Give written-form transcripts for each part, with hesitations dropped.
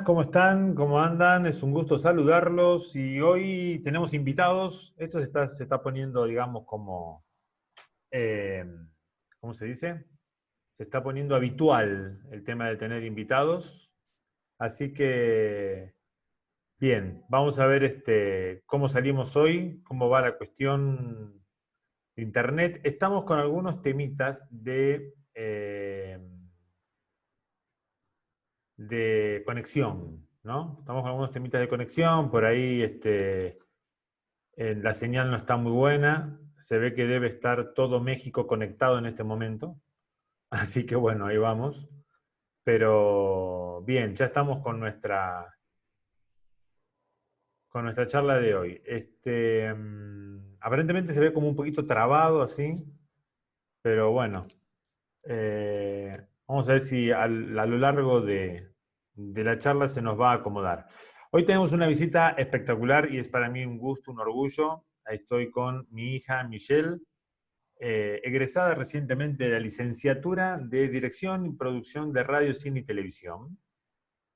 ¿Cómo están? ¿Cómo andan? Es un gusto saludarlos y hoy tenemos invitados. Esto se está poniendo, digamos, como, eh, ¿cómo se dice? Se está poniendo habitual el tema de tener invitados. Así que, bien, vamos a ver cómo salimos hoy, cómo va la cuestión de Internet. Estamos con algunos temitas de conexión, ¿no? Estamos con algunos temitas de conexión, por ahí la señal no está muy buena, se ve que debe estar todo México conectado en este momento, así que bueno, ahí vamos. Pero bien, ya estamos con nuestra charla de hoy. Aparentemente se ve como un poquito trabado así, pero bueno, vamos a ver si a lo largo de la charla se nos va a acomodar. Hoy tenemos una visita espectacular y es para mí un gusto, un orgullo. Ahí estoy con mi hija Michelle, egresada recientemente de la licenciatura de Dirección y Producción de Radio, Cine y Televisión.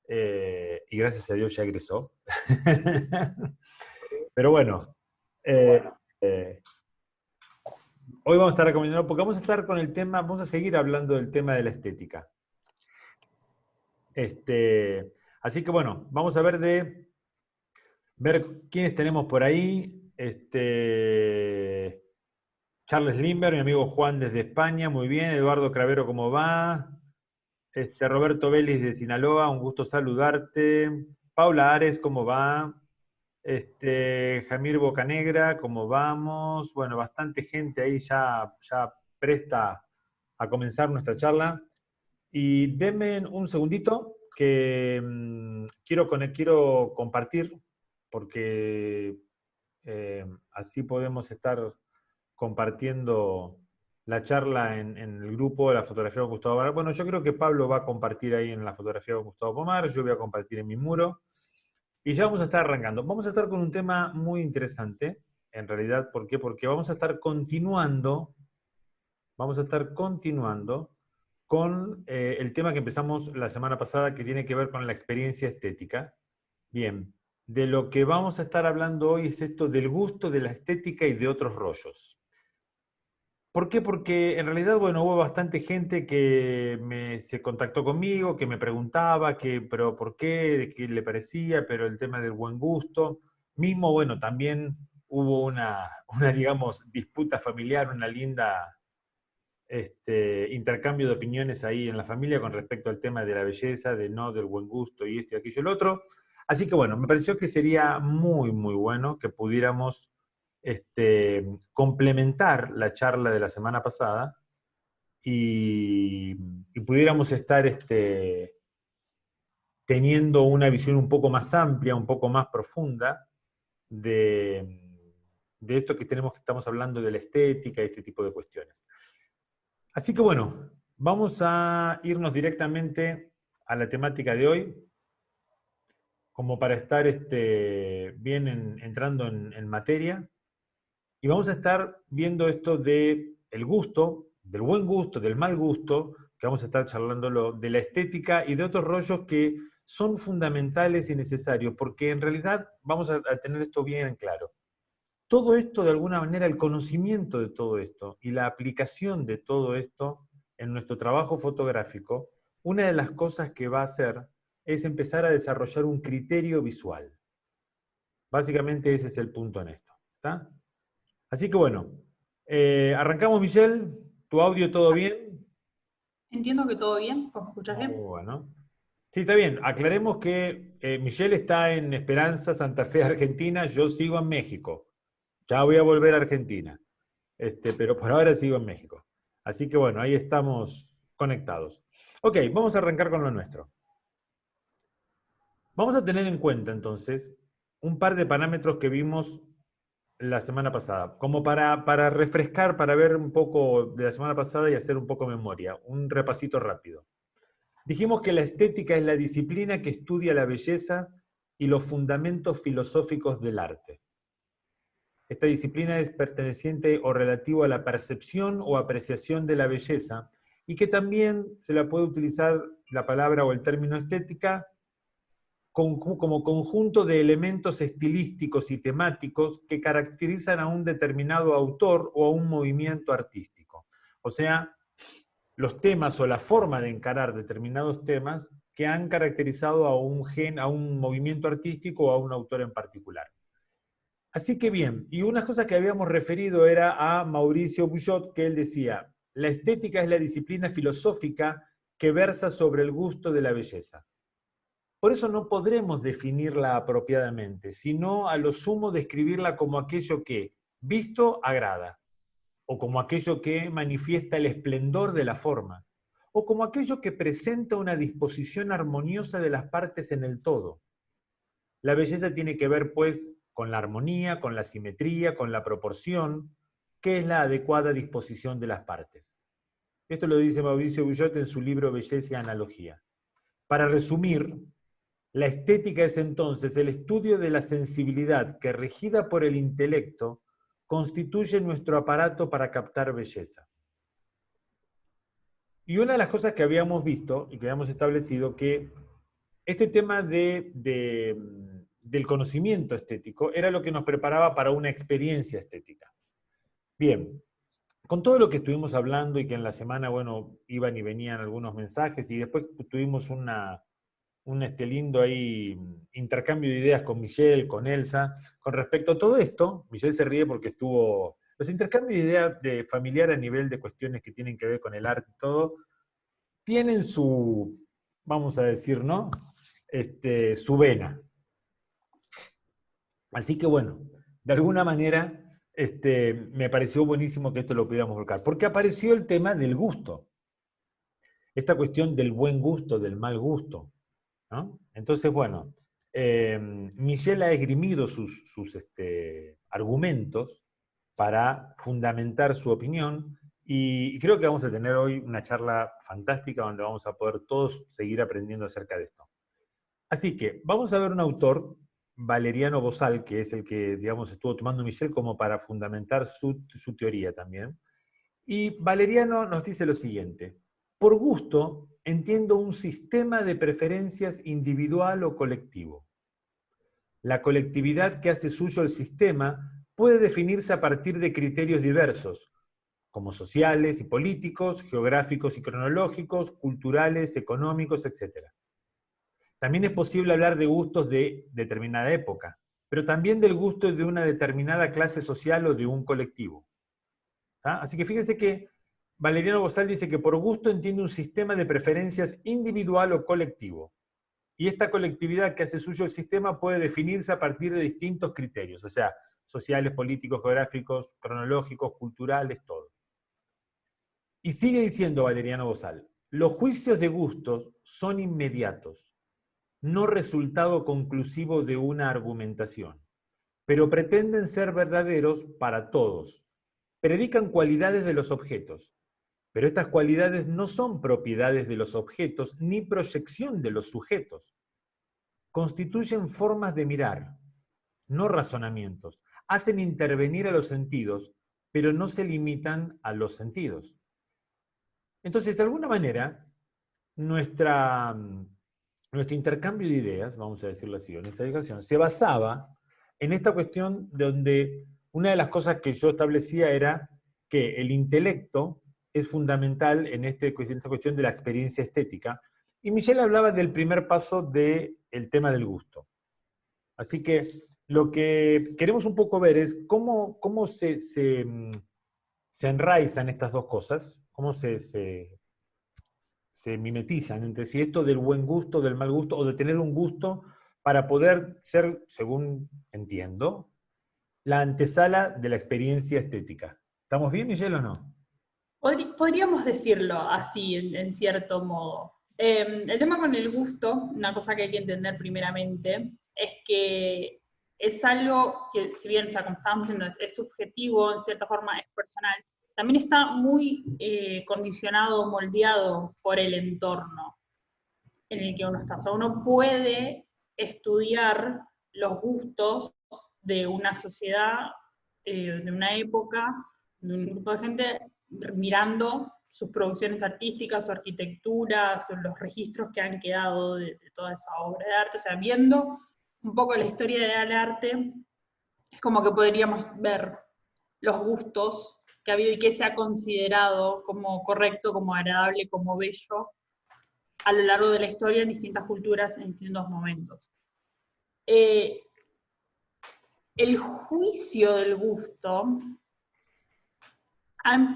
Y gracias a Dios ya egresó. Pero bueno, eh, eh, hoy vamos a estar recomendando, porque vamos a estar con el tema, vamos a seguir hablando del tema de la estética. Así que bueno, vamos a ver quiénes tenemos por ahí. Charles Lindbergh, mi amigo Juan desde España, muy bien. Eduardo Cravero, ¿cómo va? Roberto Vélez de Sinaloa, un gusto saludarte. Paula Ares, ¿cómo va? Jamir Bocanegra, ¿cómo vamos? Bueno, bastante gente ahí ya presta a comenzar nuestra charla. Y denme un segundito que quiero compartir, porque así podemos estar compartiendo la charla en el grupo de la fotografía con Gustavo Pomar. Bueno, yo creo que Pablo va a compartir ahí en la fotografía con Gustavo Pomar, yo voy a compartir en mi muro, y ya vamos a estar arrancando. Vamos a estar con un tema muy interesante, en realidad, ¿por qué? Porque vamos a estar continuando con el tema que empezamos la semana pasada, que tiene que ver con la experiencia estética. Bien, de lo que vamos a estar hablando hoy es esto del gusto, de la estética y de otros rollos. ¿Por qué? Porque en realidad, bueno, hubo bastante gente que se contactó conmigo, que me preguntaba, pero ¿por qué? ¿De qué le parecía? Pero el tema del buen gusto. Mismo, bueno, también hubo digamos, disputa familiar, una linda intercambio de opiniones ahí en la familia con respecto al tema de la belleza, del buen gusto y esto y aquello y el otro. Así que bueno, me pareció que sería muy, muy bueno que pudiéramos complementar la charla de la semana pasada y, y pudiéramos estar teniendo una visión un poco más amplia, un poco más profunda de, de esto que estamos hablando de la estética y este tipo de cuestiones. Así que bueno, vamos a irnos directamente a la temática de hoy, como para estar bien entrando en materia. Y vamos a estar viendo esto de el gusto, del buen gusto, del mal gusto, que vamos a estar charlando de la estética y de otros rollos que son fundamentales y necesarios, porque en realidad vamos a tener esto bien en claro. Todo esto, de alguna manera, el conocimiento de todo esto y la aplicación de todo esto en nuestro trabajo fotográfico, una de las cosas que va a hacer es empezar a desarrollar un criterio visual. Básicamente ese es el punto en esto. ¿Está? Así que bueno, arrancamos, Michelle. ¿Tu audio todo bien? Entiendo que todo bien, ¿vos me escuchás bien? Bueno. Sí, está bien. Aclaremos que Michelle está en Esperanza, Santa Fe, Argentina. Yo sigo en México. Ya voy a volver a Argentina. Pero por ahora sigo en México. Así que bueno, ahí estamos conectados. Ok, vamos a arrancar con lo nuestro. Vamos a tener en cuenta entonces un par de parámetros que vimos la semana pasada, como para refrescar, para ver un poco de la semana pasada y hacer un poco memoria, un repasito rápido. Dijimos que la estética es la disciplina que estudia la belleza y los fundamentos filosóficos del arte. Esta disciplina es perteneciente o relativo a la percepción o apreciación de la belleza y que también se la puede utilizar la palabra o el término estética como conjunto de elementos estilísticos y temáticos que caracterizan a un determinado autor o a un movimiento artístico. O sea, los temas o la forma de encarar determinados temas que han caracterizado a un movimiento artístico o a un autor en particular. Así que bien, y una cosa que habíamos referido era a Mauricio Bujold, que él decía, la estética es la disciplina filosófica que versa sobre el gusto de la belleza. Por eso no podremos definirla apropiadamente, sino a lo sumo describirla como aquello que, visto, agrada, o como aquello que manifiesta el esplendor de la forma, o como aquello que presenta una disposición armoniosa de las partes en el todo. La belleza tiene que ver, pues, con la armonía, con la simetría, con la proporción, que es la adecuada disposición de las partes. Esto lo dice Mauricio Bujold en su libro Belleza y Analogía. Para resumir, la estética es entonces el estudio de la sensibilidad que, regida por el intelecto, constituye nuestro aparato para captar belleza. Y una de las cosas que habíamos visto y que habíamos establecido que este tema del conocimiento estético era lo que nos preparaba para una experiencia estética. Bien, con todo lo que estuvimos hablando y que en la semana, bueno, iban y venían algunos mensajes y después tuvimos un lindo ahí intercambio de ideas con Michelle, con Elsa, con respecto a todo esto. Michelle se ríe porque los intercambios de ideas de familiar a nivel de cuestiones que tienen que ver con el arte y todo, tienen su, vamos a decir, ¿no? Su vena. Así que bueno, de alguna manera me pareció buenísimo que esto lo pudiéramos volcar, porque apareció el tema del gusto, esta cuestión del buen gusto, del mal gusto, ¿no? Entonces, bueno, Michelle ha esgrimido sus argumentos para fundamentar su opinión y creo que vamos a tener hoy una charla fantástica donde vamos a poder todos seguir aprendiendo acerca de esto. Así que vamos a ver un autor, Valeriano Bozal, que es el que, digamos, estuvo tomando Michelle como para fundamentar su teoría también. Y Valeriano nos dice lo siguiente: por gusto entiendo un sistema de preferencias individual o colectivo. La colectividad que hace suyo el sistema puede definirse a partir de criterios diversos, como sociales y políticos, geográficos y cronológicos, culturales, económicos, etc. También es posible hablar de gustos de determinada época, pero también del gusto de una determinada clase social o de un colectivo. ¿Ah? Así que fíjense que Valeriano Bozal dice que por gusto entiende un sistema de preferencias individual o colectivo. Y esta colectividad que hace suyo el sistema puede definirse a partir de distintos criterios, o sea, sociales, políticos, geográficos, cronológicos, culturales, todo. Y sigue diciendo Valeriano Bozal, los juicios de gustos son inmediatos, no resultado conclusivo de una argumentación, pero pretenden ser verdaderos para todos. Predican cualidades de los objetos, pero estas cualidades no son propiedades de los objetos ni proyección de los sujetos. Constituyen formas de mirar, no razonamientos. Hacen intervenir a los sentidos, pero no se limitan a los sentidos. Entonces, de alguna manera, nuestro intercambio de ideas, vamos a decirlo así, en esta educación, se basaba en esta cuestión donde una de las cosas que yo establecía era que el intelecto es fundamental en esta cuestión de la experiencia estética, y Michelle hablaba del primer paso del tema del gusto. Así que lo que queremos un poco ver es cómo se enraizan estas dos cosas, cómo se mimetizan entre sí, esto del buen gusto, del mal gusto, o de tener un gusto para poder ser, según entiendo, la antesala de la experiencia estética. ¿Estamos bien, Michelle, o no? Podríamos decirlo así, en cierto modo. El tema con el gusto, una cosa que hay que entender primeramente, es que es algo que, si bien, o sea, como estábamos diciendo, es subjetivo, en cierta forma es personal, también está muy condicionado, moldeado por el entorno en el que uno está. O sea, uno puede estudiar los gustos de una sociedad, de una época, de un grupo de gente, mirando sus producciones artísticas, su arquitectura, los registros que han quedado de toda esa obra de arte. O sea, viendo un poco la historia del arte, es como que podríamos ver los gustos que ha habido y que se ha considerado como correcto, como agradable, como bello, a lo largo de la historia en distintas culturas, en distintos momentos. El juicio del gusto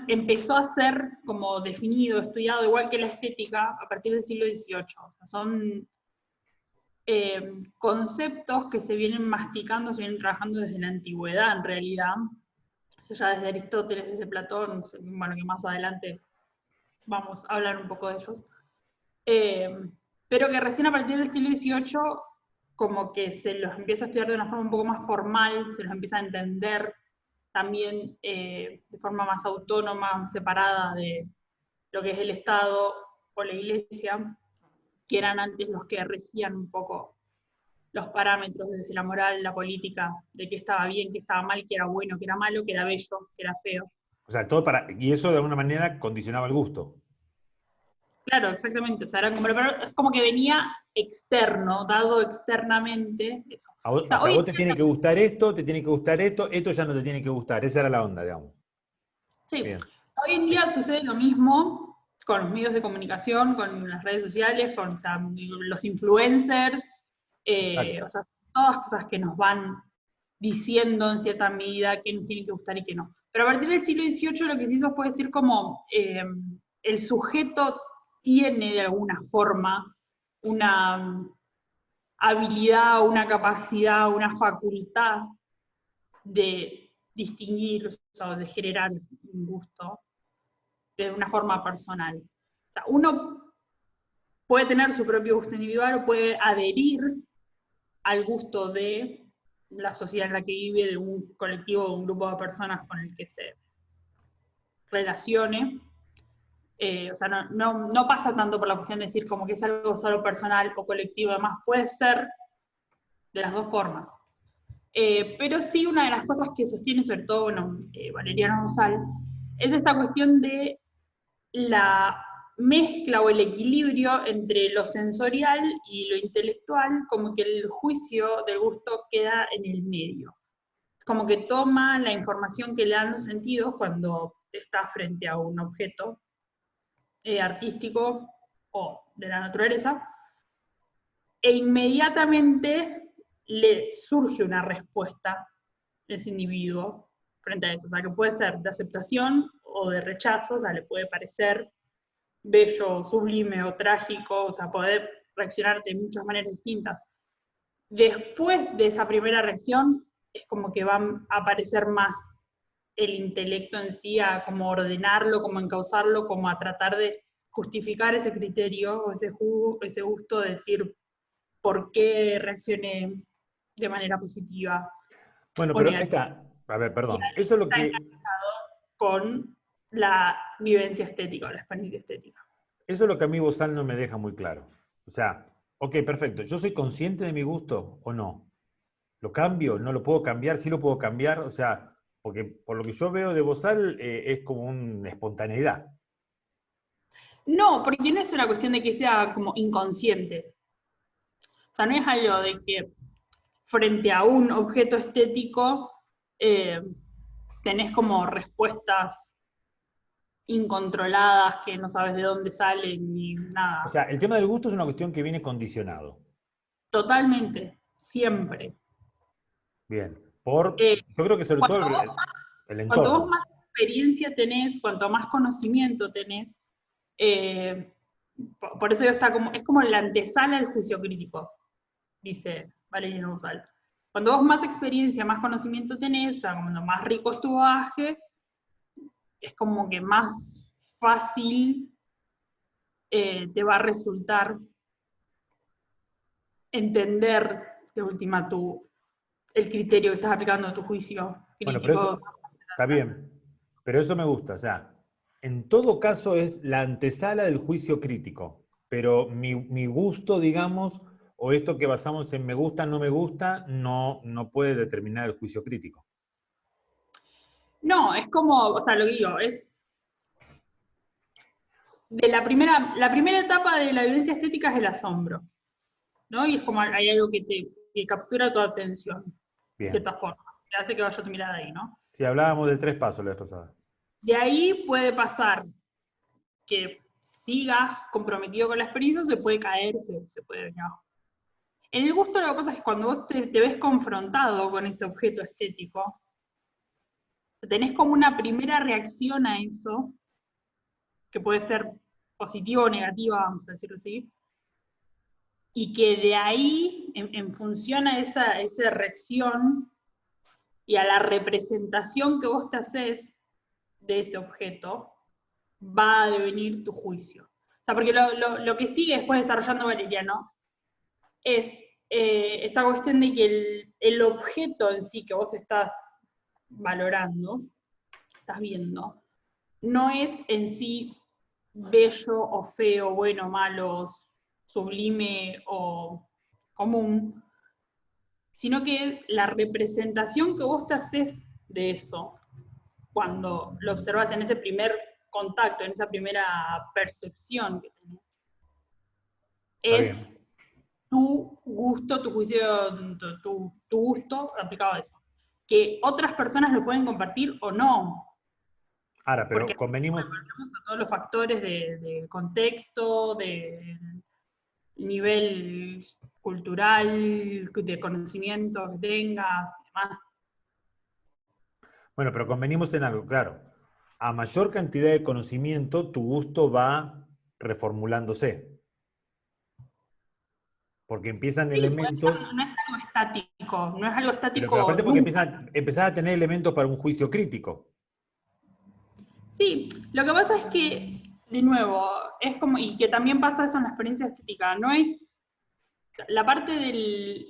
empezó a ser como definido, estudiado, igual que la estética, a partir del siglo XVIII. O sea, son conceptos que se vienen masticando, se vienen trabajando desde la antigüedad, en realidad, o sea, ya desde Aristóteles, desde Platón, bueno, que más adelante vamos a hablar un poco de ellos, pero que recién a partir del siglo XVIII como que se los empieza a estudiar de una forma un poco más formal, se los empieza a entender también de forma más autónoma, separada de lo que es el Estado o la Iglesia, que eran antes los que regían un poco los parámetros desde la moral, la política, de qué estaba bien, qué estaba mal, qué era bueno, qué era malo, qué era bello, qué era feo. O sea, y eso de alguna manera condicionaba el gusto. Claro, exactamente. O sea, era como, pero es como que venía externo, dado externamente eso. O O sea, sea, hoy vos te tiene que gustar esto, te tiene que gustar esto ya no te tiene que gustar. Esa era la onda, digamos. sí, Bien. hoy en día sucede lo mismo con los medios de comunicación, con las redes sociales, con, o sea, los influencers, Exacto. o sea, todas cosas que nos van diciendo en cierta medida qué nos tiene que gustar y qué no. Pero a partir del siglo XVIII lo que se hizo fue decir como el sujeto tiene de alguna forma una habilidad, una capacidad, una facultad de distinguir, o sea, de generar un gusto de una forma personal. O sea, uno puede tener su propio gusto individual o puede adherir al gusto de la sociedad en la que vive, de un colectivo o un grupo de personas con el que se relacione. O sea, no pasa tanto por la cuestión de decir como que es algo solo personal o colectivo, además puede ser de las dos formas. Pero sí, una de las cosas que sostiene sobre todo, bueno, Valeriano Rosal, es esta cuestión de la mezcla o el equilibrio entre lo sensorial y lo intelectual, como que el juicio del gusto queda en el medio. Como que toma la información que le dan los sentidos cuando está frente a un objeto artístico o de la naturaleza, e inmediatamente le surge una respuesta de ese individuo frente a eso. O sea, que puede ser de aceptación o de rechazo, o sea, le puede parecer bello, sublime o trágico, o sea, poder reaccionar de muchas maneras distintas. Después de esa primera reacción, es como que va a aparecer más el intelecto en sí, a como ordenarlo, como encauzarlo, como a tratar de justificar ese criterio, o ese gusto de decir por qué reaccioné de manera positiva Bueno, o pero negativa. esta, a ver, Y perdón. ahí Eso es lo está que, enganchado con la vivencia estética, o la experiencia estética. eso es lo que a mí Bozal no me deja muy claro. O sea, ok, perfecto. ¿Yo soy consciente de mi gusto o no? ¿Lo cambio? ¿No lo puedo cambiar? ¿Sí lo puedo cambiar? O sea, porque por lo que yo veo de Bozal es como una espontaneidad. No, porque no es una cuestión de que sea como inconsciente. O sea, no es algo de que frente a un objeto estético eh, tenés como respuestas incontroladas que no sabes de dónde salen ni O nada. sea, el tema del gusto es una cuestión que viene condicionado. Totalmente, siempre. Bien. Eh, Yo creo que sobre todo cuando, vos, el cuando vos entorno. más experiencia tenés, cuanto más conocimiento tenés, eh, por eso está como, es como la antesala del juicio crítico, dice Valeriano González. Cuando vos más experiencia, más conocimiento tenés, o sea, cuando más rico es tu bagaje, es como que más fácil te va a resultar entender de última el criterio que estás aplicando a tu juicio Bueno, pero eso crítico. está bien. Pero eso me gusta. O sea, en todo caso es la antesala del juicio crítico. Pero mi gusto, digamos, o esto que basamos en me gusta, no me gusta, no puede determinar el juicio crítico. No, es como, o sea, lo que digo, es la primera etapa de la vivencia estética es el asombro, ¿no? Y es como hay algo que captura tu atención, de Bien. cierta forma, que hace que vaya tu mirada ahí, ¿no? Si hablábamos de 3 pasos la vez pasada. De ahí puede pasar que sigas comprometido con la experiencia, o se puede caer, se puede venir abajo. En el gusto lo que pasa es que cuando vos te ves confrontado con ese objeto estético, tenés como una primera reacción a eso, que puede ser positiva o negativa, vamos a decirlo así, y que de ahí, en función a esa reacción y a la representación que vos te haces de ese objeto, va a devenir tu juicio. O sea, porque lo que sigue después desarrollando Valeriano es esta cuestión de que el objeto en sí que vos estás valorando, estás viendo, no es en sí bello o feo, bueno, malo, sublime o común, sino que la representación que vos te haces de eso, cuando lo observas en ese primer contacto, en esa primera percepción que tenés, Está es bien. tu gusto, tu juicio, tu gusto aplicado a eso. Que otras personas lo pueden compartir o no, Ahora, porque pero convenimos, todos los factores de contexto, de nivel cultural, de conocimiento que tengas, y demás. bueno, pero convenimos en algo, claro. A mayor cantidad de conocimiento, tu gusto va reformulándose. Porque empiezan Sí, elementos, no es algo estático, no es algo pero estático aparte porque nunca. empezás a tener elementos para un juicio crítico. Sí, lo que pasa es que, de nuevo, es como, y que también pasa eso en la experiencia estética, no es la parte del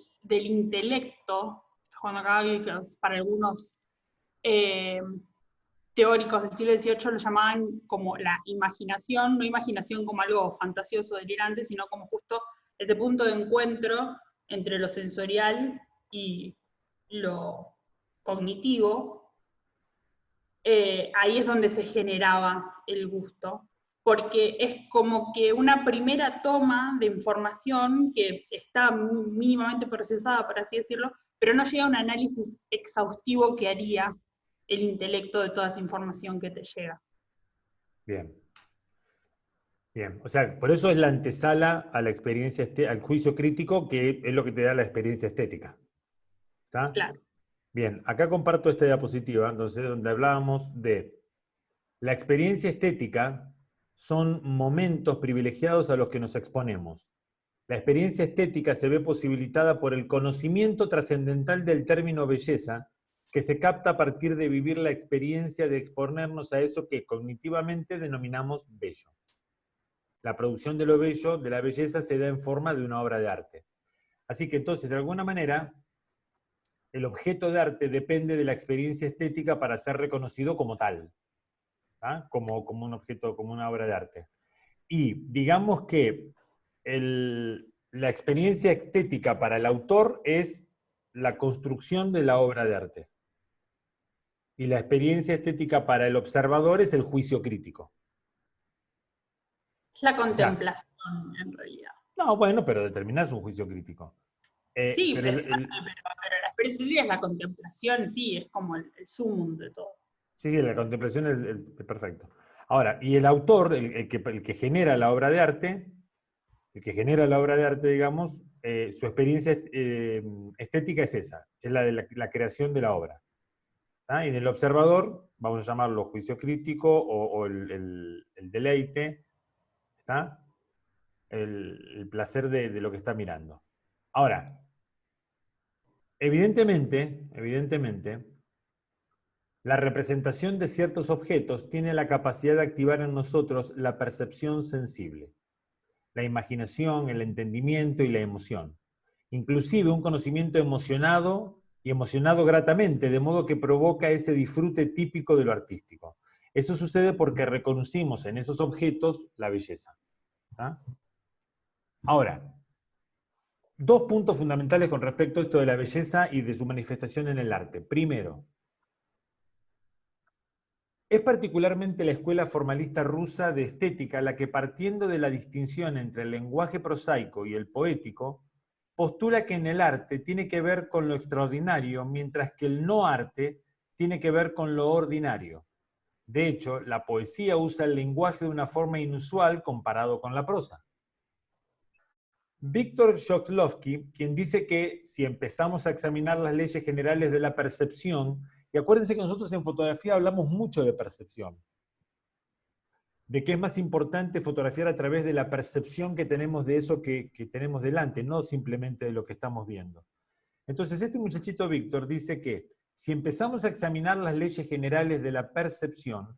intelecto, cuando acá para algunos eh, teóricos del siglo XVIII lo llamaban como la imaginación, no imaginación como algo fantasioso, delirante, sino como justo ese punto de encuentro entre lo sensorial y lo cognitivo. Ahí es donde se generaba el gusto, porque es como que una primera toma de información que está mínimamente procesada, por así decirlo, pero no llega a un análisis exhaustivo que haría el intelecto de toda esa información que te llega. Bien, bien. O sea, por eso es la antesala a la experiencia, al juicio crítico, que es lo que te da la experiencia estética. ¿Está? Claro. Bien, acá comparto esta diapositiva, entonces, donde hablábamos de la experiencia estética son momentos privilegiados a los que nos exponemos. La experiencia estética se ve posibilitada por el conocimiento trascendental del término belleza, que se capta a partir de vivir la experiencia de exponernos a eso que cognitivamente denominamos bello. La producción de lo bello, de la belleza, se da en forma de una obra de arte. Así que entonces, de alguna manera, el objeto de arte depende de la experiencia estética para ser reconocido como tal, ¿ah? Como un objeto, como una obra de arte. Y digamos que la experiencia estética para el autor es la construcción de la obra de arte. Y la experiencia estética para el observador es el juicio crítico. Es la O sea, contemplación, en realidad. no, bueno, pero determinás un juicio crítico. Sí, Pero pero la experiencia estética es la contemplación, sí, es como el sumum de todo. sí, sí, la contemplación es perfecto. Ahora, y el autor, el que genera la obra de arte, digamos, su experiencia estética es esa, es la de la creación de la obra. ¿Ah? Y en el observador, vamos a llamarlo juicio crítico o el deleite, ¿está? El placer de lo que está mirando. Ahora, evidentemente, la representación de ciertos objetos tiene la capacidad de activar en nosotros la percepción sensible, la imaginación, el entendimiento y la emoción. Inclusive un conocimiento emocionado y emocionado gratamente, de modo que provoca ese disfrute típico de lo artístico. Eso sucede porque reconocimos en esos objetos la belleza. ¿Ah? Ahora, 2 puntos fundamentales con respecto a esto de la belleza y de su manifestación en el arte. Primero, Es particularmente la escuela formalista rusa de estética la que, partiendo de la distinción entre el lenguaje prosaico y el poético, postula que en el arte tiene que ver con lo extraordinario, mientras que el no arte tiene que ver con lo ordinario. De hecho, la poesía usa el lenguaje de una forma inusual comparado con la prosa. Víctor Shklovsky, quien dice que si empezamos a examinar las leyes generales de la percepción, y acuérdense que nosotros en fotografía hablamos mucho de percepción, de que es más importante fotografiar a través de la percepción que tenemos de eso que tenemos delante, no simplemente de lo que estamos viendo. Entonces este muchachito Víctor dice que si empezamos a examinar las leyes generales de la percepción,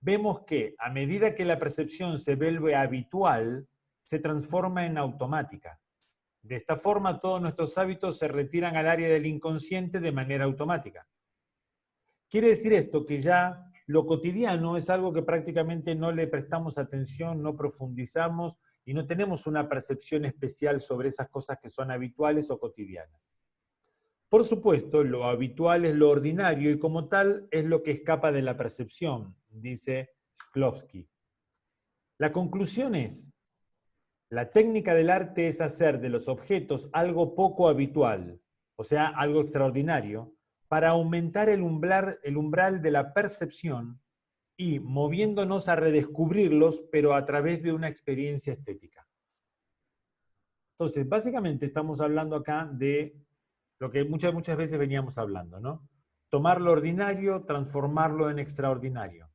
vemos que a medida que la percepción se vuelve habitual, se transforma en automática. De esta forma, todos nuestros hábitos se retiran al área del inconsciente de manera automática. Quiere decir esto que ya lo cotidiano es algo que prácticamente no le prestamos atención, no profundizamos y no tenemos una percepción especial sobre esas cosas que son habituales o cotidianas. Por supuesto, lo habitual es lo ordinario y como tal es lo que escapa de la percepción, dice Shklovsky. La conclusión es: la técnica del arte es hacer de los objetos algo poco habitual, o sea, algo extraordinario, para aumentar el umbral de la percepción y moviéndonos a redescubrirlos, pero a través de una experiencia estética. Entonces, básicamente estamos hablando acá de lo que muchas veces veníamos hablando, ¿no? Tomar lo ordinario, transformarlo en extraordinario.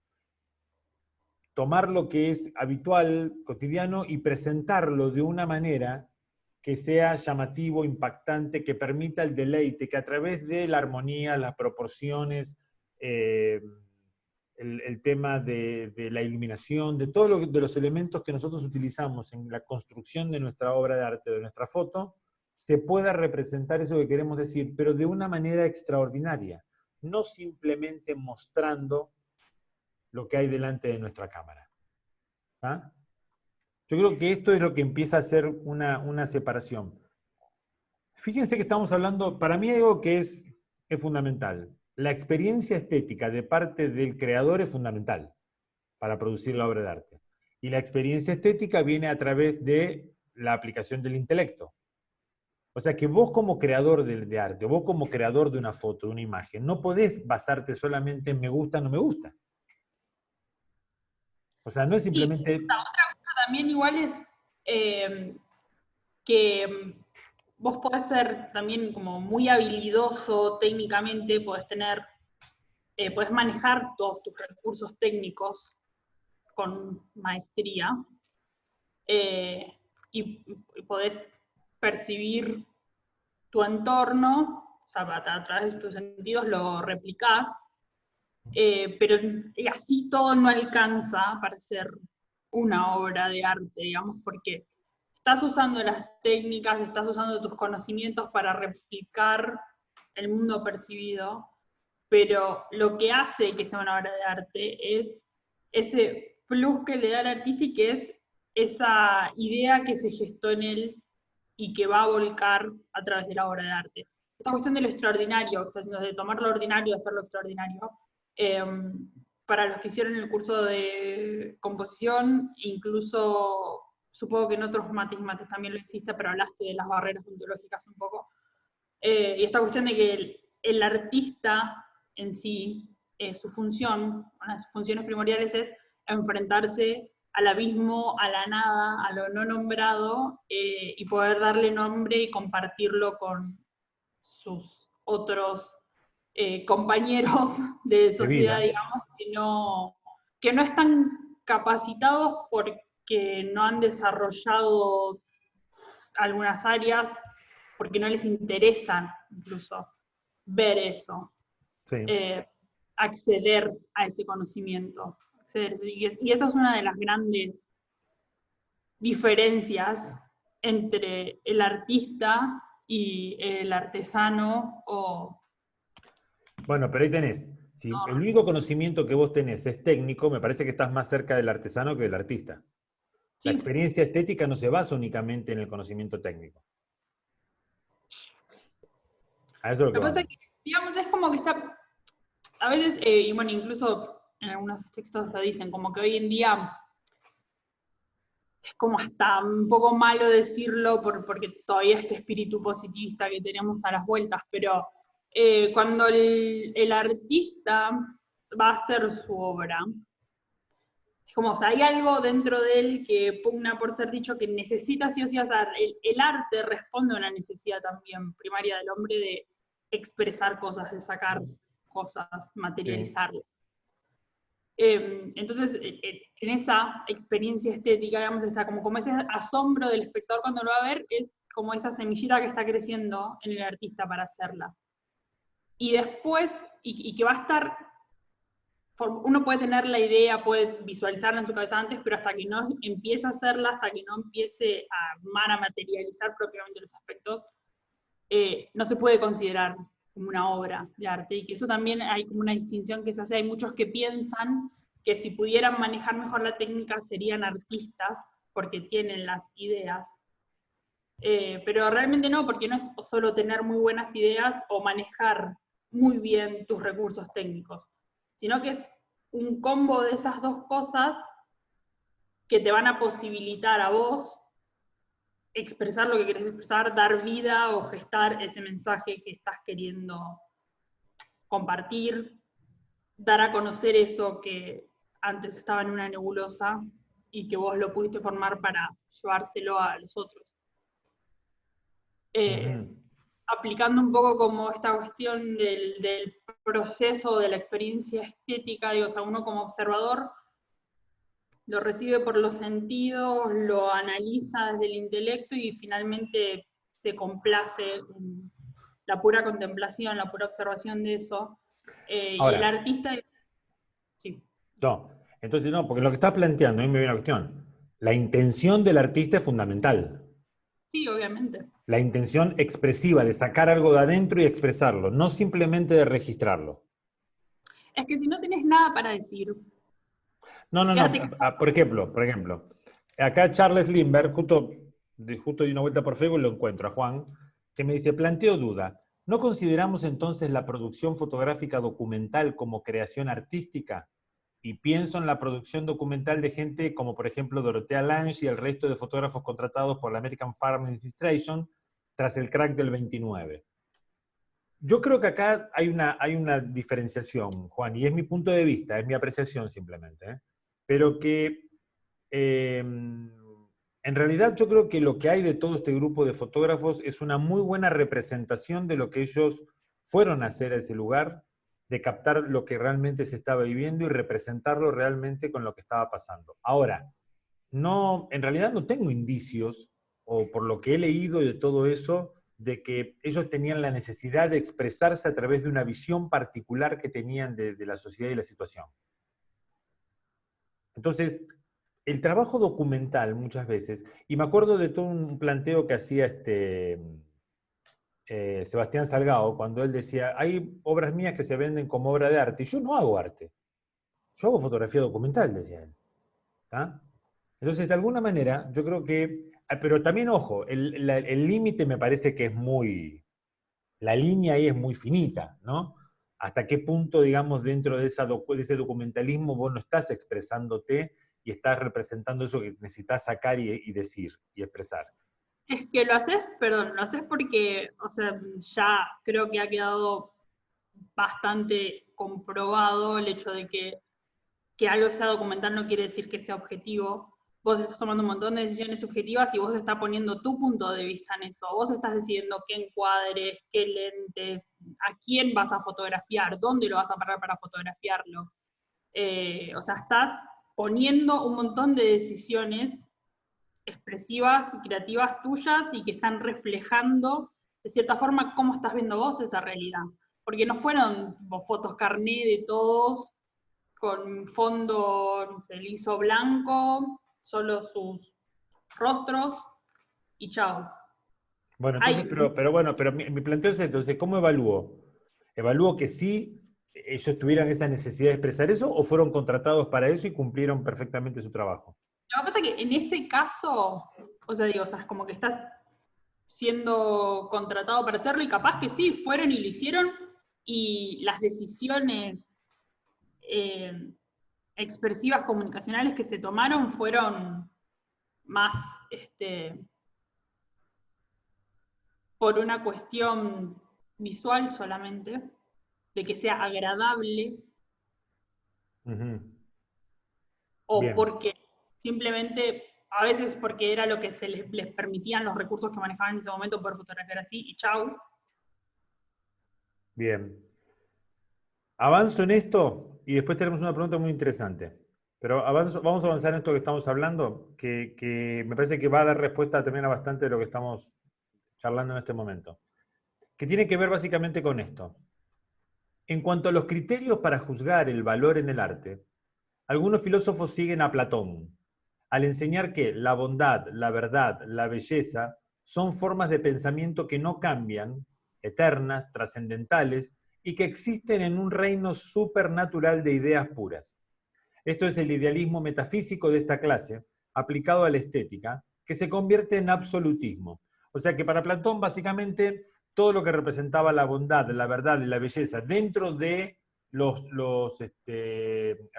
Tomar lo que es habitual, cotidiano, y presentarlo de una manera que sea llamativo, impactante, que permita el deleite, que a través de la armonía, las proporciones, el tema de la iluminación, de todos de los elementos que nosotros utilizamos en la construcción de nuestra obra de arte, de nuestra foto, se pueda representar eso que queremos decir, pero de una manera extraordinaria, no simplemente mostrando lo que hay delante de nuestra cámara. ¿Ah? Yo creo que esto es lo que empieza a ser una separación. Fíjense que estamos hablando, para mí algo que es fundamental. La experiencia estética de parte del creador es fundamental para producir la obra de arte. Y la experiencia estética viene a través de la aplicación del intelecto. O sea que vos como creador de arte, vos como creador de una foto, de una imagen, no podés basarte solamente en me gusta o no me gusta. O sea, no es simplemente... Sí, la otra cosa también igual es que vos podés ser también como muy habilidoso técnicamente, podés manejar todos tus recursos técnicos con maestría, y podés percibir tu entorno, o sea, a través de tus sentidos lo replicás, pero así todo no alcanza para ser una obra de arte, digamos, porque estás usando las técnicas, estás usando tus conocimientos para replicar el mundo percibido, pero lo que hace que sea una obra de arte es ese plus que le da al artista y que es esa idea que se gestó en él y que va a volcar a través de la obra de arte. Esta cuestión de lo extraordinario, que está haciendo, de tomar lo ordinario y hacerlo extraordinario, para los que hicieron el curso de composición, incluso supongo que en otros mates también lo hiciste, pero hablaste de las barreras ontológicas un poco, y esta cuestión de que el artista en sí, su función, una de sus funciones primordiales es enfrentarse al abismo, a la nada, a lo no nombrado, y poder darle nombre y compartirlo con sus otros compañeros de de sociedad, vida. digamos, que no están capacitados porque no han desarrollado algunas áreas, porque no les interesa incluso ver eso, Sí. acceder a ese conocimiento. Y esa es una de las grandes diferencias entre el artista y el artesano o... Bueno, pero ahí tenés. Si el único conocimiento que vos tenés es técnico, me parece que estás más cerca del artesano que del artista. La Sí, experiencia estética no se basa únicamente en el conocimiento técnico. A eso es lo que lo que pasa es vamos. que, digamos, es como que está, a veces, y bueno, incluso en algunos textos lo dicen, como que hoy en día es como hasta un poco malo decirlo porque todavía este espíritu positivista que tenemos a las vueltas, pero cuando el artista va a hacer su obra, es como, o sea, hay algo dentro de él que pugna por ser dicho que necesita sí o sí hacer. El arte responde a una necesidad también primaria del hombre de expresar cosas, de sacar cosas, Sí. materializarlas. Entonces, en esa experiencia estética, digamos, está como ese asombro del espectador cuando lo va a ver, es como esa semillita que está creciendo en el artista para hacerla. Y después, y que va a estar, uno puede tener la idea, puede visualizarla en su cabeza antes, pero hasta que no empiece a hacerla, hasta que no empiece a armar, a materializar propiamente los aspectos, no se puede considerar como una obra de arte. Y que eso también hay como una distinción que se hace. Hay muchos que piensan que si pudieran manejar mejor la técnica serían artistas, porque tienen las ideas. Pero realmente no, porque no es solo tener muy buenas ideas o manejar muy bien tus recursos técnicos, sino que es un combo de esas dos cosas que te van a posibilitar a vos expresar lo que querés expresar, dar vida o gestar ese mensaje que estás queriendo compartir, dar a conocer eso que antes estaba en una nebulosa y que vos lo pudiste formar para llevárselo a los otros. Ujú. Aplicando un poco como esta cuestión del proceso, de la experiencia estética, digo, o sea, uno como observador lo recibe por los sentidos, lo analiza desde el intelecto y finalmente se complace en la pura contemplación, la pura observación de eso. Y el Ahora, artista, sí, no. Entonces, no, porque lo que estás planteando, ahí me viene la cuestión. La intención del artista es fundamental. sí, obviamente. La intención expresiva de sacar algo de adentro y expresarlo, no simplemente de registrarlo. Es que si no tenés nada para decir, No, no, no. fíjate que Por ejemplo, acá Charles Lindbergh, justo di una vuelta por Facebook y lo encuentro a Juan, que me dice, planteo duda. ¿No consideramos entonces la producción fotográfica documental como creación artística? Y pienso en la producción documental de gente como por ejemplo Dorothea Lange y el resto de fotógrafos contratados por la American Film Administration tras el crack del 29. Yo creo que acá hay una diferenciación, Juan, y es mi punto de vista, es mi apreciación simplemente, ¿eh? Pero que en realidad yo creo que lo que hay de todo este grupo de fotógrafos es una muy buena representación de lo que ellos fueron a hacer a ese lugar, de captar lo que realmente se estaba viviendo y representarlo realmente con lo que estaba pasando. Ahora, no, en realidad no tengo indicios, o por lo que he leído de todo eso, de que ellos tenían la necesidad de expresarse a través de una visión particular que tenían de la sociedad y la situación. Entonces, el trabajo documental muchas veces, y me acuerdo de todo un planteo que hacía Sebastián Salgado, cuando él decía, hay obras mías que se venden como obra de arte, y yo no hago arte, yo hago fotografía documental, decía él. ¿Tá? Entonces, de alguna manera, yo creo que, pero también, ojo, el límite me parece que es la línea ahí es muy finita, ¿no? Hasta qué punto, digamos, dentro de ese documentalismo vos no estás expresándote y estás representando eso que necesitas sacar y decir y expresar. es que lo haces, perdón, lo haces porque, o sea, ya creo que ha quedado bastante comprobado el hecho de que algo sea documental no quiere decir que sea objetivo. Vos estás tomando un montón de decisiones subjetivas y vos estás poniendo tu punto de vista en eso. Vos estás decidiendo qué encuadres, qué lentes, a quién vas a fotografiar, dónde lo vas a parar para fotografiarlo. O sea, estás poniendo un montón de decisiones expresivas y creativas tuyas y que están reflejando de cierta forma cómo estás viendo vos esa realidad. Porque no fueron fotos carné de todos con fondo no sé, liso blanco, solo sus rostros y chao. Bueno, entonces, Hay, pero bueno, pero mi planteo es entonces, ¿cómo evalúo? ¿Evalúo que sí ellos tuvieran esa necesidad de expresar eso o fueron contratados para eso y cumplieron perfectamente su trabajo? lo que pasa es que en ese caso, o sea, digo, o sea, es como que estás siendo contratado para hacerlo y capaz que sí, fueron y lo hicieron y las decisiones expresivas comunicacionales que se tomaron fueron más por una cuestión visual solamente, de que sea agradable, o Bien, porque simplemente, a veces porque era lo que se les permitían los recursos que manejaban en ese momento poder fotografiar así, y chau. bien. Avanzo en esto y después tenemos una pregunta muy interesante. Pero vamos a avanzar en esto que estamos hablando, que me parece que va a dar respuesta también a bastante de lo que estamos charlando en este momento. Que tiene que ver básicamente con esto. En cuanto a los criterios para juzgar el valor en el arte, algunos filósofos siguen a Platón, al enseñar que la bondad, la verdad, la belleza son formas de pensamiento que no cambian, eternas, trascendentales, y que existen en un reino supernatural de ideas puras. Esto es el idealismo metafísico de esta clase, aplicado a la estética, que se convierte en absolutismo. O sea que para Platón, básicamente, todo lo que representaba la bondad, la verdad y la belleza dentro de los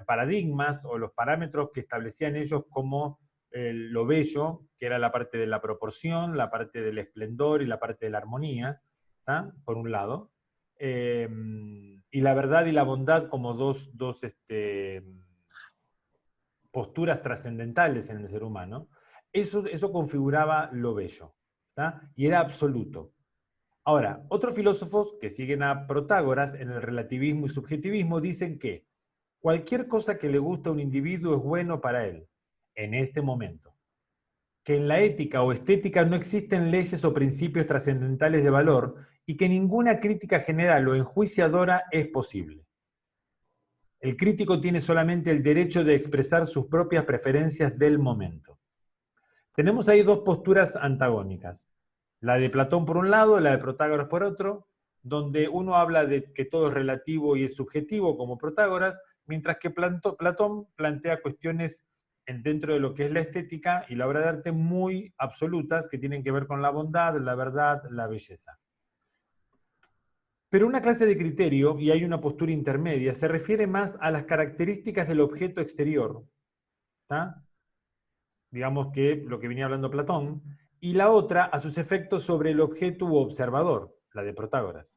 paradigmas o los parámetros que establecían ellos como lo bello, que era la parte de la proporción, la parte del esplendor y la parte de la armonía, ¿tá? Por un lado, y la verdad y la bondad como dos posturas trascendentales en el ser humano, eso configuraba lo bello, ¿tá? Y era absoluto. Ahora, otros filósofos que siguen a Protágoras en el relativismo y subjetivismo dicen que cualquier cosa que le gusta a un individuo es bueno para él, en este momento. Que en la ética o estética no existen leyes o principios trascendentales de valor y que ninguna crítica general o enjuiciadora es posible. El crítico tiene solamente el derecho de expresar sus propias preferencias del momento. Tenemos ahí dos posturas antagónicas. La de Platón por un lado, la de Protágoras por otro, donde uno habla de que todo es relativo y es subjetivo como Protágoras, mientras que Platón plantea cuestiones dentro de lo que es la estética y la obra de arte muy absolutas que tienen que ver con la bondad, la verdad, la belleza. Pero una clase de criterio, y hay una postura intermedia, se refiere más a las características del objeto exterior, ¿tá? Digamos que lo que venía hablando Platón, y la otra a sus efectos sobre el objeto u observador, la de Protágoras.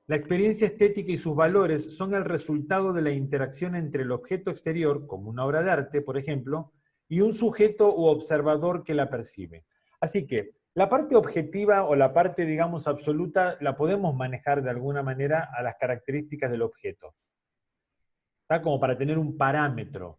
La experiencia estética y sus valores son el resultado de la interacción entre el objeto exterior, como una obra de arte, por ejemplo, y un sujeto u observador que la percibe. Así que la parte objetiva o la parte, digamos, absoluta, la podemos manejar de alguna manera a las características del objeto. ¿Está? Como para tener un parámetro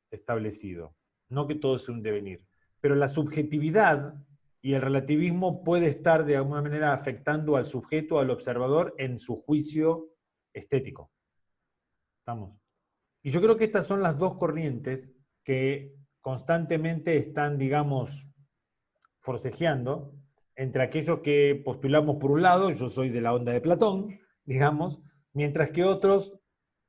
establecido. No que todo sea un devenir. Pero la subjetividad y el relativismo puede estar de alguna manera afectando al sujeto, al observador, en su juicio estético. ¿Estamos? Y yo creo que estas son las dos corrientes que constantemente están, digamos, forcejeando entre aquellos que postulamos por un lado, yo soy de la onda de Platón, digamos, mientras que otros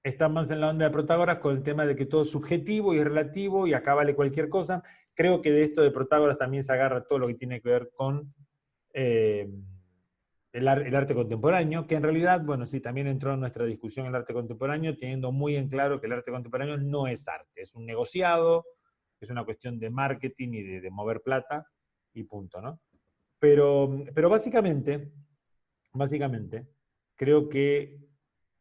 están más en la onda de Protágoras con el tema de que todo es subjetivo y relativo y acá vale cualquier cosa. Creo que de esto de Protágoras también se agarra todo lo que tiene que ver con el arte contemporáneo, que en realidad, bueno, sí, también entró en nuestra discusión el arte contemporáneo, teniendo muy en claro que el arte contemporáneo no es arte, es un negociado, es una cuestión de marketing y de mover plata y punto, ¿no? Pero básicamente, creo que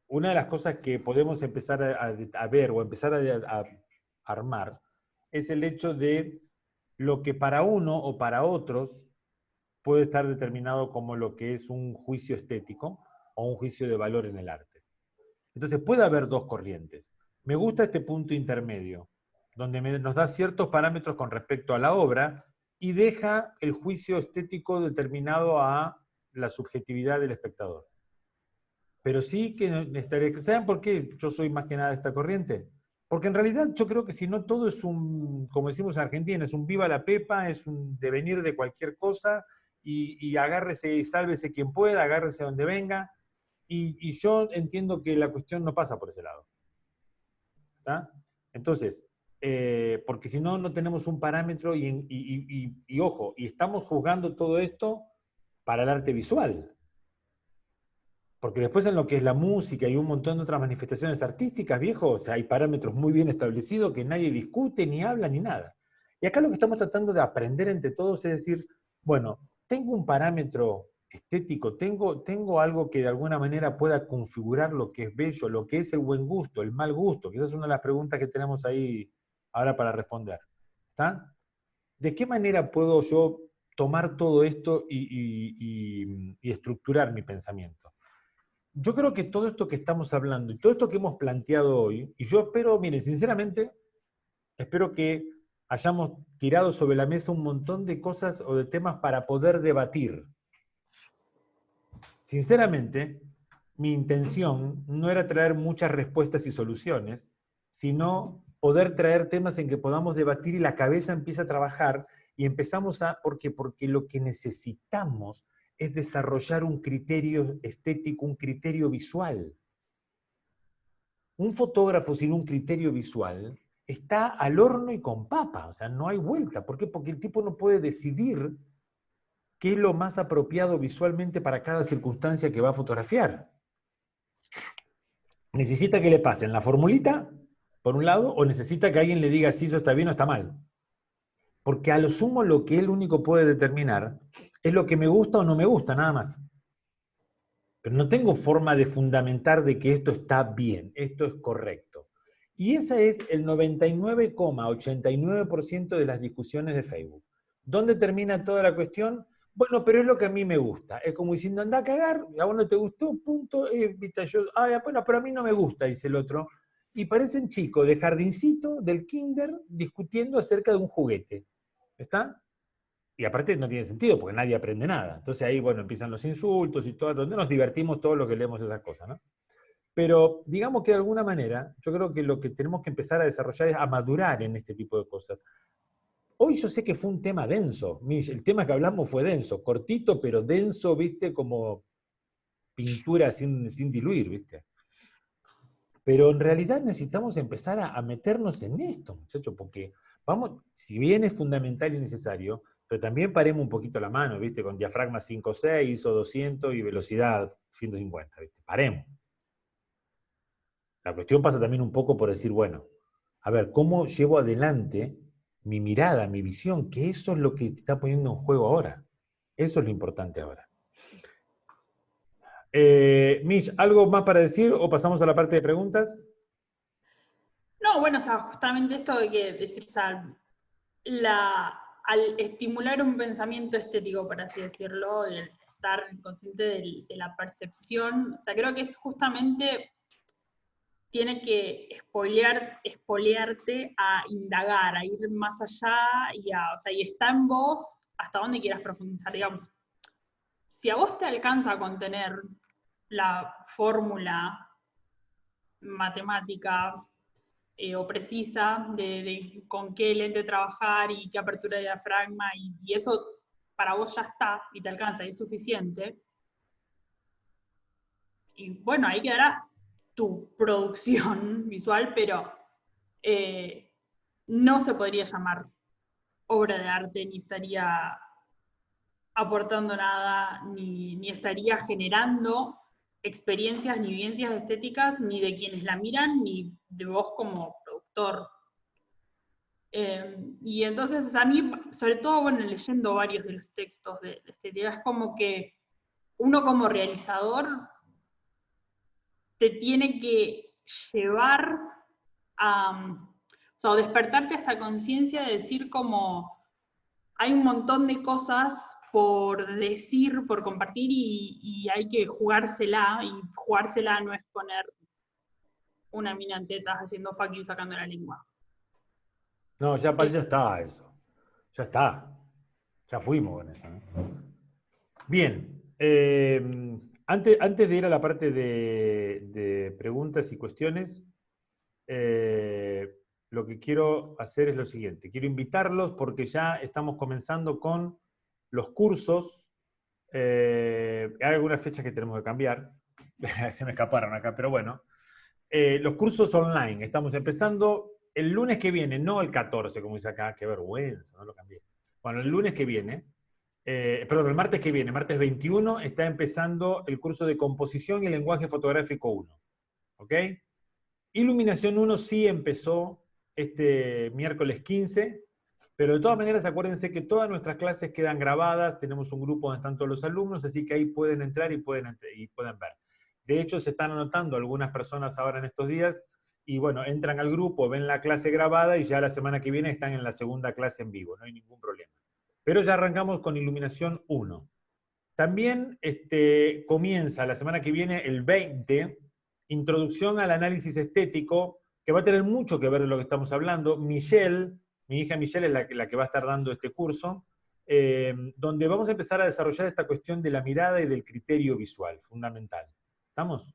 una de las cosas que podemos empezar a ver o empezar a armar es el hecho de lo que para uno o para otros puede estar determinado como lo que es un juicio estético o un juicio de valor en el arte. Entonces puede haber dos corrientes. Me gusta este punto intermedio, donde nos da ciertos parámetros con respecto a la obra y deja el juicio estético determinado a la subjetividad del espectador. Pero sí que necesitaría... ¿Saben por qué yo soy más que nada de esta corriente? Porque en realidad yo creo que si no todo es un, como decimos en Argentina, es un viva la pepa, es un devenir de cualquier cosa y agárrese y sálvese quien pueda, agárrese donde venga. Y yo entiendo que la cuestión no pasa por ese lado. ¿Tá? Entonces, porque si no, no tenemos un parámetro y ojo, y estamos juzgando todo esto para el arte visual. Porque después en lo que es la música y un montón de otras manifestaciones artísticas, viejo, o sea, hay parámetros muy bien establecidos que nadie discute, ni habla, ni nada. Y acá lo que estamos tratando de aprender entre todos es decir, bueno, tengo un parámetro estético, tengo algo que de alguna manera pueda configurar lo que es bello, lo que es el buen gusto, el mal gusto, que esa es una de las preguntas que tenemos ahí ahora para responder. ¿Está? ¿De qué manera puedo yo tomar todo esto y estructurar mi pensamiento? Yo creo que todo esto que estamos hablando y todo esto que hemos planteado hoy, y yo espero, miren, sinceramente, espero que hayamos tirado sobre la mesa un montón de cosas o de temas para poder debatir. Sinceramente, mi intención no era traer muchas respuestas y soluciones, sino poder traer temas en que podamos debatir y la cabeza empieza a trabajar y empezamos a, porque lo que necesitamos es desarrollar un criterio estético, un criterio visual. Un fotógrafo sin un criterio visual está al horno y con papa, o sea, no hay vuelta. ¿Por qué? Porque el tipo no puede decidir qué es lo más apropiado visualmente para cada circunstancia que va a fotografiar. Necesita que le pasen la formulita, por un lado, o necesita que alguien le diga si eso está bien o está mal. Porque a lo sumo lo que él único puede determinar es lo que me gusta o no me gusta, nada más. Pero no tengo forma de fundamentar de que esto está bien, esto es correcto. Y ese es el 99,89% de las discusiones de Facebook. ¿Dónde termina toda la cuestión? Bueno, pero es lo que a mí me gusta. Es como diciendo, anda a cagar, a vos no te gustó, punto. Bueno, pero a mí no me gusta, dice el otro. Y parecen chicos de jardincito, del kinder, discutiendo acerca de un juguete. ¿Está? Y aparte no tiene sentido, porque nadie aprende nada. Entonces ahí, bueno, empiezan los insultos y todo, donde nos divertimos todos los que leemos esas cosas, ¿no? Pero digamos que de alguna manera, yo creo que lo que tenemos que empezar a desarrollar es a madurar en este tipo de cosas. Hoy yo sé que fue un tema denso, Mish, el tema que hablamos fue denso, cortito, pero denso, viste, como pintura sin diluir, viste. Pero en realidad necesitamos empezar a meternos en esto, muchachos, porque vamos, si bien es fundamental y necesario, pero también paremos un poquito la mano, ¿viste? Con diafragma 5.6, ISO 200 y velocidad 150, ¿viste? Paremos. La cuestión pasa también un poco por decir, bueno, a ver, ¿cómo llevo adelante mi mirada, mi visión? Que eso es lo que está poniendo en juego ahora. Eso es lo importante ahora. Mish, ¿algo más para decir o pasamos a la parte de preguntas? No, bueno, o sea, justamente esto de que decir, o sea, al estimular un pensamiento estético, por así decirlo, el estar consciente de la percepción, o sea, creo que es justamente, tiene que espolearte a indagar, a ir más allá, o sea, y está en vos hasta donde quieras profundizar, digamos. Si a vos te alcanza con tener la fórmula matemática o precisa de con qué lente trabajar y qué apertura de diafragma, y eso para vos ya está y te alcanza y es suficiente, y bueno, ahí quedará tu producción visual, pero no se podría llamar obra de arte, ni estaría aportando nada, ni estaría generando experiencias ni vivencias estéticas, ni de quienes la miran, ni de vos como productor. Y entonces a mí, sobre todo, bueno, leyendo varios de los textos de estética, es como que uno como realizador te tiene que llevar o sea, despertarte hasta conciencia de decir como hay un montón de cosas por decir, por compartir y hay que jugársela, y jugársela no es poner una mina en tetas haciendo fuck you sacando la lengua. No, ya está eso. Ya está. Ya fuimos con eso, ¿no? Bien. Antes de ir a la parte de preguntas y cuestiones, lo que quiero hacer es lo siguiente. Quiero invitarlos porque ya estamos comenzando con los cursos. Hay algunas fechas que tenemos que cambiar. Se me escaparon acá, pero bueno. Los cursos online. Estamos empezando el lunes que viene, no el 14, como dice acá. Qué vergüenza, no lo cambié. Bueno, el lunes que viene perdón, el martes que viene, martes 21, está empezando el curso de composición y lenguaje fotográfico 1. ¿Ok? Iluminación 1 sí empezó este miércoles 15, pero de todas maneras acuérdense que todas nuestras clases quedan grabadas, tenemos un grupo donde están todos los alumnos, así que ahí pueden entrar y pueden ver. De hecho, se están anotando algunas personas ahora en estos días, y bueno, entran al grupo, ven la clase grabada y ya la semana que viene están en la segunda clase en vivo, no hay ningún problema. Pero ya arrancamos con Iluminación 1. También comienza la semana que viene, el 20, Introducción al Análisis Estético, que va a tener mucho que ver de lo que estamos hablando. Michelle, mi hija Michelle es la que va a estar dando este curso, donde vamos a empezar a desarrollar esta cuestión de la mirada y del criterio visual, fundamental. ¿Estamos?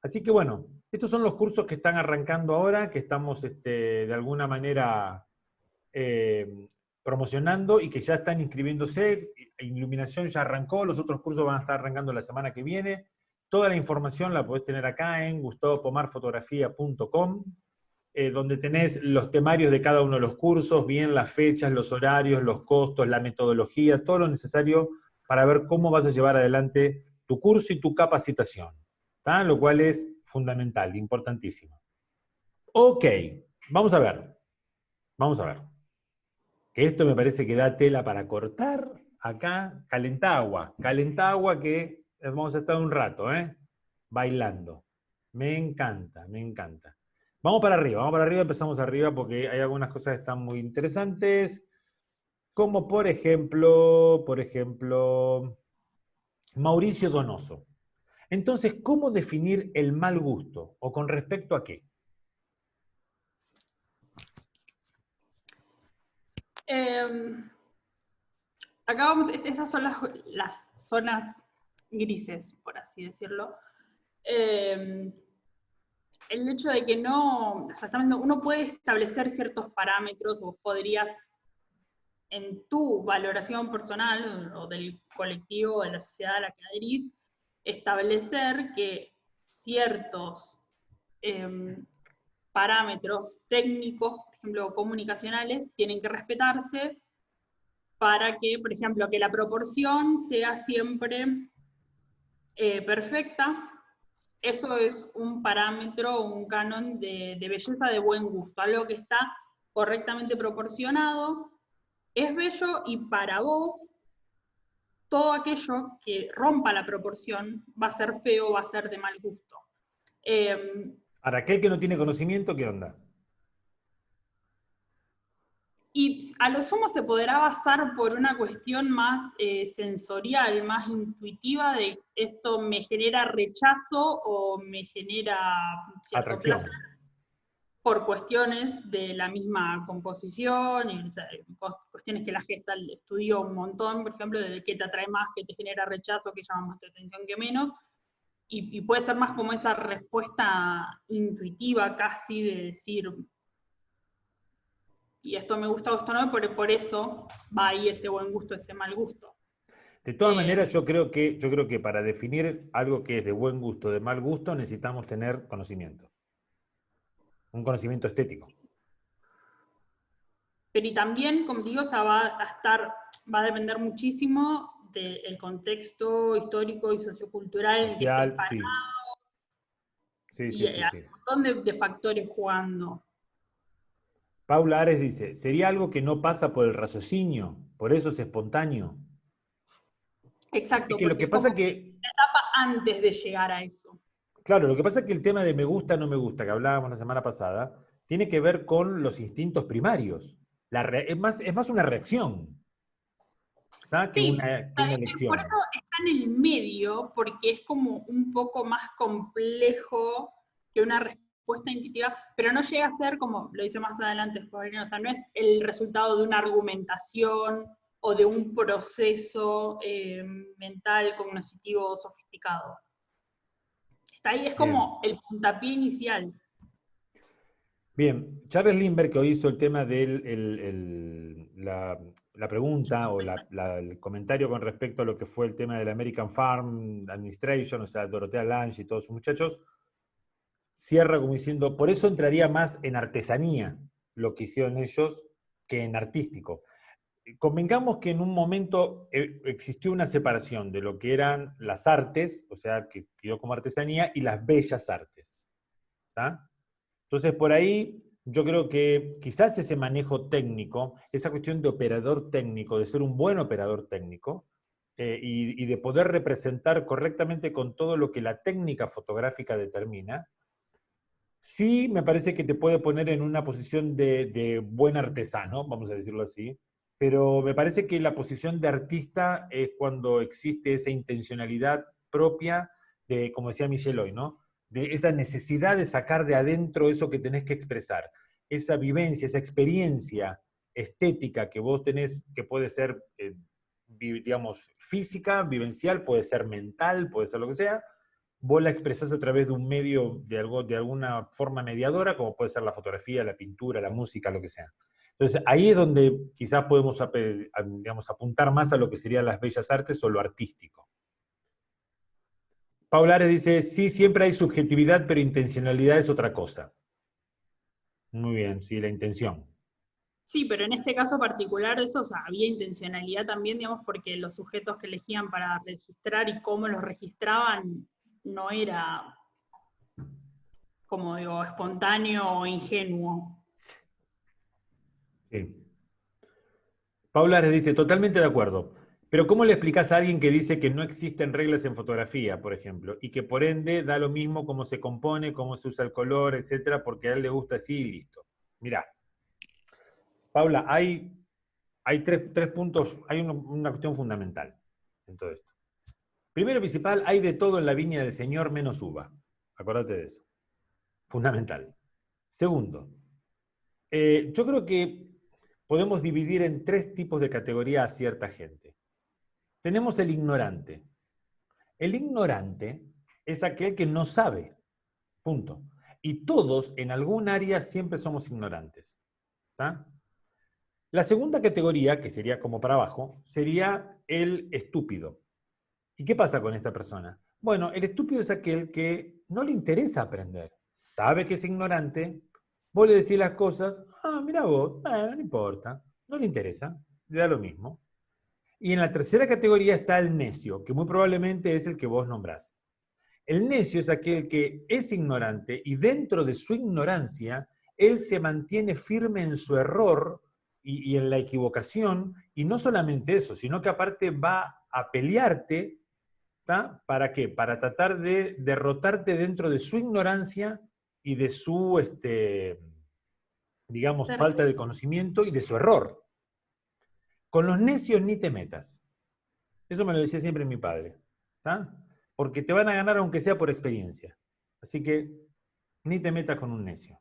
Así que bueno, estos son los cursos que están arrancando ahora, que estamos de alguna manera promocionando y que ya están inscribiéndose. Iluminación ya arrancó, los otros cursos van a estar arrancando la semana que viene. Toda la información la podés tener acá en gustavopomarfotografía.com, donde tenés los temarios de cada uno de los cursos, bien las fechas, los horarios, los costos, la metodología, todo lo necesario para ver cómo vas a llevar adelante tu curso y tu capacitación, ¿tá? Lo cual es fundamental, importantísimo. Ok, vamos a ver. Vamos a ver. Que esto me parece que da tela para cortar. Acá, calentá agua que vamos a estar un rato, bailando. Me encanta, me encanta. Vamos para arriba, empezamos arriba porque hay algunas cosas que están muy interesantes, como por ejemplo, Mauricio Donoso. Entonces, ¿cómo definir el mal gusto? ¿O con respecto a qué? Acá vamos, estas son las zonas grises, por así decirlo. El hecho de que no, o sea, uno puede establecer ciertos parámetros, o podrías, en tu valoración personal o del colectivo o de la sociedad a la que adherís, establecer que ciertos parámetros técnicos, por ejemplo, comunicacionales, tienen que respetarse para que, por ejemplo, que la proporción sea siempre perfecta. Eso es un parámetro, un canon de belleza de buen gusto, algo que está correctamente proporcionado, es bello, y para vos todo aquello que rompa la proporción va a ser feo, va a ser de mal gusto. Para aquel que no tiene conocimiento, ¿qué onda? Y a lo sumo se podrá basar por una cuestión más sensorial, más intuitiva, de esto me genera rechazo o me genera cierto Atracción. placer, por cuestiones de la misma composición, y, o sea, cuestiones que la Gestalt estudió un montón, por ejemplo, de qué te atrae más, qué te genera rechazo, qué llama más tu atención que menos, y puede ser más como esa respuesta intuitiva casi de decir, y esto me gusta o esto no, por eso va ahí ese buen gusto, ese mal gusto. De todas maneras, yo creo que para definir algo que es de buen gusto, de mal gusto, necesitamos tener conocimiento. Un conocimiento estético. Pero y también, como digo, o sea, va a depender muchísimo del contexto histórico y sociocultural Social, en que esté sí. Sí, y sí, sí, hay sí. un montón de factores jugando. Paula Ares dice, ¿sería algo que no pasa por el raciocinio? Por eso es espontáneo. Es Exacto, que lo porque que es como pasa una que, etapa antes de llegar a eso. claro, lo que pasa es que el tema de me gusta, no me gusta, que hablábamos la semana pasada, tiene que ver con los instintos primarios. Es más una reacción, ¿está? Que Sí, una por eso elección. está en el medio, porque es como un poco más complejo que una respuesta intuitiva, pero no llega a ser, como lo dice más adelante, o sea, no es el resultado de una argumentación o de un proceso mental, cognitivo, sofisticado. Está ahí, es Bien. como el puntapié inicial. Bien, Charles Lindbergh, que hoy hizo el tema de la pregunta o el comentario con respecto a lo que fue el tema de la American Farm Administration, o sea, Dorothea Lange y todos sus muchachos, cierra como diciendo, por eso entraría más en artesanía lo que hicieron ellos que en artístico. convengamos que en un momento existió una separación de lo que eran las artes, o sea, que quedó como artesanía, y las bellas artes. ¿Está? Entonces, por ahí yo creo que quizás ese manejo técnico, esa cuestión de operador técnico, de ser un buen operador técnico, y de poder representar correctamente con todo lo que la técnica fotográfica determina, sí me parece que te puede poner en una posición de buen artesano, vamos a decirlo así, pero me parece que la posición de artista es cuando existe esa intencionalidad propia de, como decía Michel hoy, ¿no? De esa necesidad de sacar de adentro eso que tenés que expresar, esa vivencia, esa experiencia estética que vos tenés, que puede ser, digamos, física, vivencial, puede ser mental, puede ser lo que sea, vos la expresás a través de un medio, de alguna forma mediadora, como puede ser la fotografía, la pintura, la música, lo que sea. Entonces, ahí es donde quizás podemos, digamos, apuntar más a lo que serían las bellas artes o lo artístico. Paula Ares dice, sí, siempre hay subjetividad, pero intencionalidad es otra cosa. Muy bien, sí, la intención. Sí, pero en este caso particular de esto, o sea, había intencionalidad también, digamos, porque los sujetos que elegían para registrar y cómo los registraban no era, como digo, espontáneo o ingenuo. Sí. Paula Ares dice, totalmente de acuerdo. Pero ¿cómo le explicás a alguien que dice que no existen reglas en fotografía, por ejemplo, y que por ende da lo mismo cómo se compone, cómo se usa el color, etcétera, porque a él le gusta así y listo? Mirá, Paula, hay tres puntos, hay una cuestión fundamental en todo esto. Primero y principal, hay de todo en la viña del Señor menos uva. Acordate de eso. Fundamental. Segundo, yo creo que podemos dividir en tres tipos de categoría a cierta gente. Tenemos el ignorante. El ignorante es aquel que no sabe. Punto. Y todos en algún área siempre somos ignorantes. ¿Está? La segunda categoría, que sería como para abajo, sería el estúpido. ¿Y qué pasa con esta persona? Bueno, el estúpido es aquel que no le interesa aprender. Sabe que es ignorante, vos le decís las cosas, mira vos, no le importa, no le interesa, le da lo mismo. Y en la tercera categoría está el necio, que muy probablemente es el que vos nombrás. El necio es aquel que es ignorante y dentro de su ignorancia, él se mantiene firme en su error y en la equivocación, y no solamente eso, sino que aparte va a pelearte. ¿Está? ¿Para qué? Para tratar de derrotarte dentro de su ignorancia y de su, digamos, falta de conocimiento y de su error. Con los necios ni te metas. Eso me lo decía siempre mi padre. ¿Está? Porque te van a ganar aunque sea por experiencia. Así que ni te metas con un necio.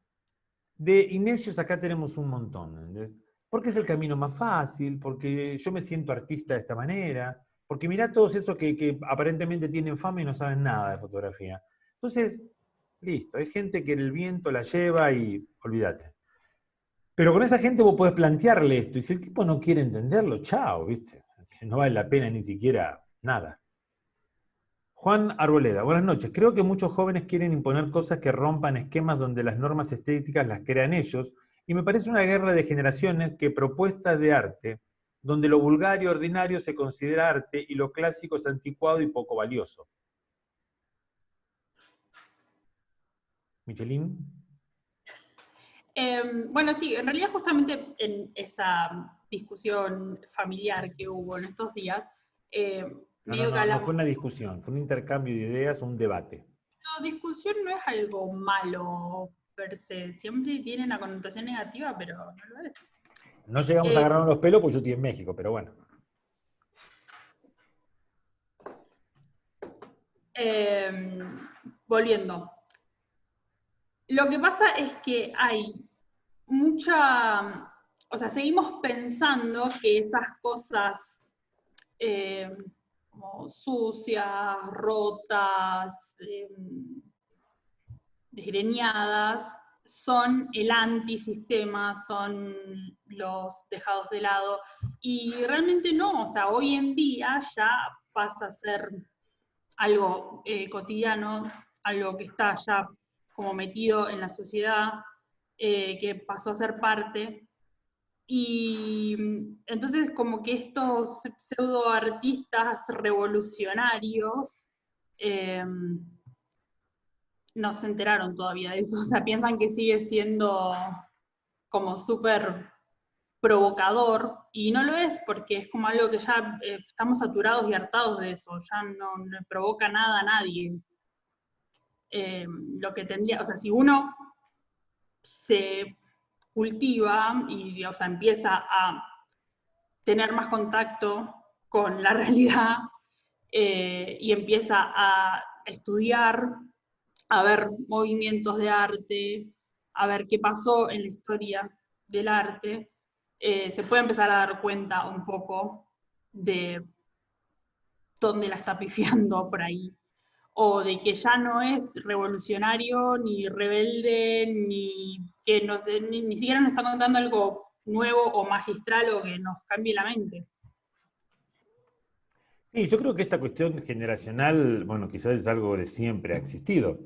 De inecios acá tenemos un montón. ¿Entendés? Porque es el camino más fácil, porque yo me siento artista de esta manera, porque mirá todos esos que aparentemente tienen fama y no saben nada de fotografía. Entonces, listo, hay gente que el viento la lleva y olvídate. Pero con esa gente vos podés plantearle esto, y si el tipo no quiere entenderlo, chao, ¿viste? No vale la pena ni siquiera nada. Juan Arboleda, buenas noches. Creo que muchos jóvenes quieren imponer cosas que rompan esquemas donde las normas estéticas las crean ellos, y me parece una guerra de generaciones que propuestas de arte, donde lo vulgar y ordinario se considera arte y lo clásico es anticuado y poco valioso. Michelin. Bueno, sí, en realidad justamente en esa discusión familiar que hubo en estos días, medio que No hablamos. fue una discusión, fue un intercambio de ideas, un debate. No, discusión no es algo malo per se, siempre tiene una connotación negativa, pero no lo es. No llegamos a Eh, agarrarnos los pelos porque yo estoy en México, pero bueno. Volviendo. Lo que pasa es que hay mucha, o sea, seguimos pensando que esas cosas eh, como sucias, rotas, desgreñadas, son el antisistema, son los dejados de lado, y realmente no, o sea, hoy en día ya pasa a ser algo cotidiano, algo que está ya como metido en la sociedad, que pasó a ser parte. Y entonces como que estos pseudo artistas revolucionarios no se enteraron todavía de eso, o sea, piensan que sigue siendo como súper provocador, y no lo es porque es como algo que ya estamos saturados y hartados de eso, ya no provoca nada a nadie. Lo que tendría, o sea, si uno se cultiva y, o sea, empieza a tener más contacto con la realidad y empieza a estudiar, a ver movimientos de arte, a ver qué pasó en la historia del arte, se puede empezar a dar cuenta un poco de dónde la está pifiando por ahí, o de que ya no es revolucionario, ni rebelde, ni que no sé, ni siquiera nos está contando algo nuevo o magistral o que nos cambie la mente. Sí, yo creo que esta cuestión generacional, bueno, quizás es algo de siempre, ha existido,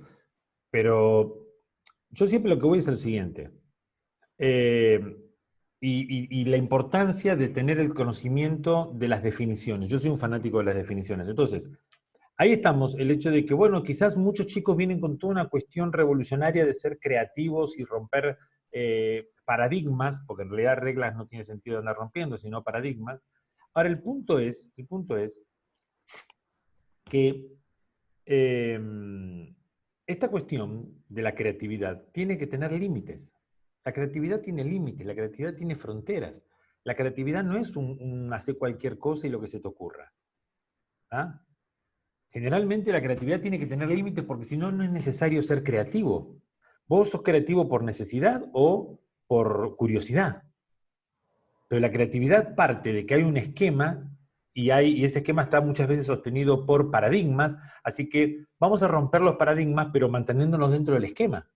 pero yo siempre lo que voy es el siguiente. Eh, y la importancia de tener el conocimiento de las definiciones. Yo soy un fanático de las definiciones. Entonces, ahí estamos, el hecho de que, bueno, quizás muchos chicos vienen con toda una cuestión revolucionaria de ser creativos y romper paradigmas, porque en realidad reglas no tiene sentido andar rompiendo, sino paradigmas. Ahora, el punto es que esta cuestión de la creatividad tiene que tener límites. La creatividad tiene límites, la creatividad tiene fronteras. La creatividad no es un hacer cualquier cosa y lo que se te ocurra. ¿Ah? Generalmente la creatividad tiene que tener límites porque si no, no es necesario ser creativo. Vos sos creativo por necesidad o por curiosidad. Pero la creatividad parte de que hay un esquema y ese esquema está muchas veces sostenido por paradigmas, así que vamos a romper los paradigmas pero manteniéndonos dentro del esquema.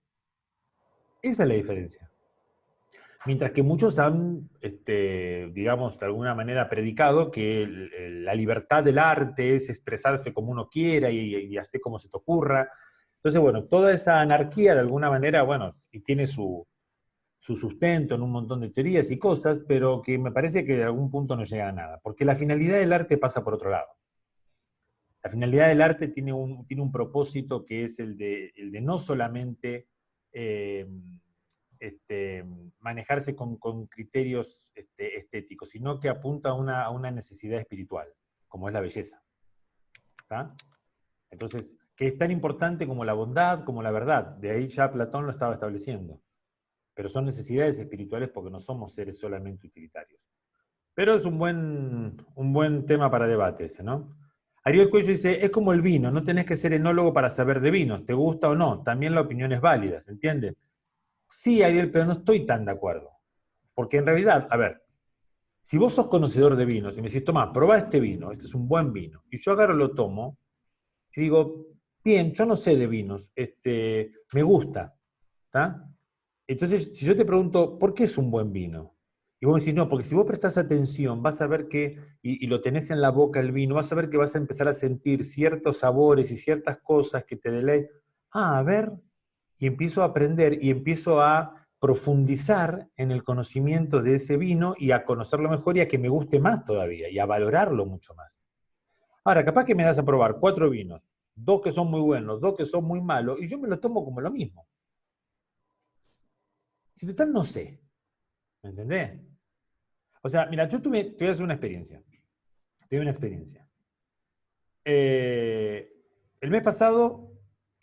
Esa es la diferencia. Mientras que muchos han, digamos, de alguna manera predicado que la libertad del arte es expresarse como uno quiera y hacer como se te ocurra. Entonces, bueno, toda esa anarquía de alguna manera, bueno, y tiene su sustento en un montón de teorías y cosas, pero que me parece que de algún punto no llega a nada, porque la finalidad del arte pasa por otro lado. La finalidad del arte tiene un propósito que es el de no solamente eh, este, manejarse con criterios estéticos, sino que apunta a una necesidad espiritual, como es la belleza. ¿Tá? Entonces, que es tan importante como la bondad, como la verdad. De ahí ya Platón lo estaba estableciendo. Pero son necesidades espirituales porque no somos seres solamente utilitarios. Pero es un buen tema para debate ese, ¿no? Ariel Cuello dice, es como el vino, no tenés que ser enólogo para saber de vinos, te gusta o no, también la opinión es válida, ¿se entiende? Sí, Ariel, pero no estoy tan de acuerdo. Porque en realidad, a ver, si vos sos conocedor de vinos y me decís, Tomás, probá este vino, este es un buen vino, y yo agarro, lo tomo, y digo, bien, yo no sé de vinos, me gusta, ¿está? Entonces, si yo te pregunto, ¿por qué es un buen vino? Y vos me decís, no, porque si vos prestás atención, vas a ver que, y lo tenés en la boca el vino, vas a ver que vas a empezar a sentir ciertos sabores y ciertas cosas que te deleitan. Ah, a ver, y empiezo a aprender y empiezo a profundizar en el conocimiento de ese vino y a conocerlo mejor y a que me guste más todavía y a valorarlo mucho más. Ahora, capaz que me das a probar 4 vinos, 2 que son muy buenos, 2 que son muy malos, y yo me los tomo como lo mismo. Si total no sé, ¿me entendés? O sea, mira, te voy a hacer una experiencia. Tuve una experiencia. El mes pasado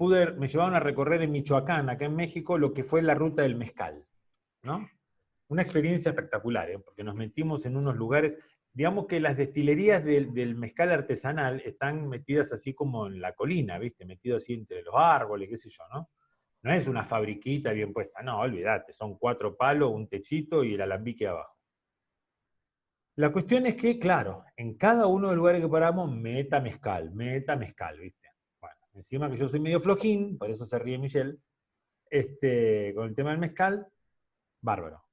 me llevaron a recorrer en Michoacán, acá en México, lo que fue la ruta del mezcal, ¿no? Una experiencia espectacular, ¿eh? Porque nos metimos en unos lugares, digamos que las destilerías del mezcal artesanal están metidas así como en la colina, ¿viste? Metido así entre los árboles, qué sé yo, ¿no? No es una fabriquita bien puesta, no, olvídate, son 4 palos, un techito y el alambique abajo. La cuestión es que, claro, en cada uno de los lugares que paramos, meta mezcal, ¿viste? Bueno, encima que yo soy medio flojín, por eso se ríe Michelle, con el tema del mezcal, bárbaro.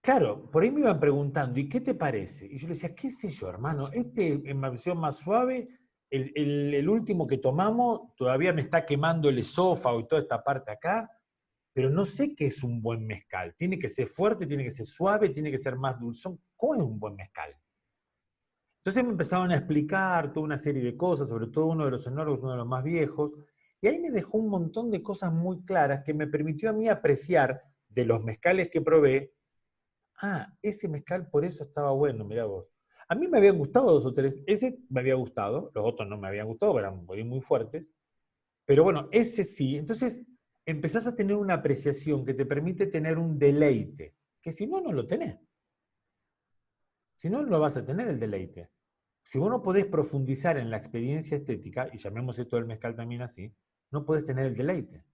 Claro, por ahí me iban preguntando, ¿y qué te parece? Y yo le decía, qué sé yo, hermano, en versión más suave, el último que tomamos todavía me está quemando el esófago y toda esta parte acá, pero no sé qué es un buen mezcal. Tiene que ser fuerte, tiene que ser suave, tiene que ser más dulzón. ¿Cómo es un buen mezcal? Entonces me empezaron a explicar toda una serie de cosas, sobre todo uno de los enólogos, uno de los más viejos, y ahí me dejó un montón de cosas muy claras que me permitió a mí apreciar de los mezcales que probé. Ah, ese mezcal por eso estaba bueno, mirá vos. A mí me habían gustado dos o tres, ese me había gustado, los otros no me habían gustado, eran muy fuertes, pero bueno, ese sí. Entonces empezás a tener una apreciación que te permite tener un deleite, que si no, no lo tenés. Si no, no vas a tener el deleite. Si vos no podés profundizar en la experiencia estética, y llamemos esto del mezcal también así, no podés tener el deleite.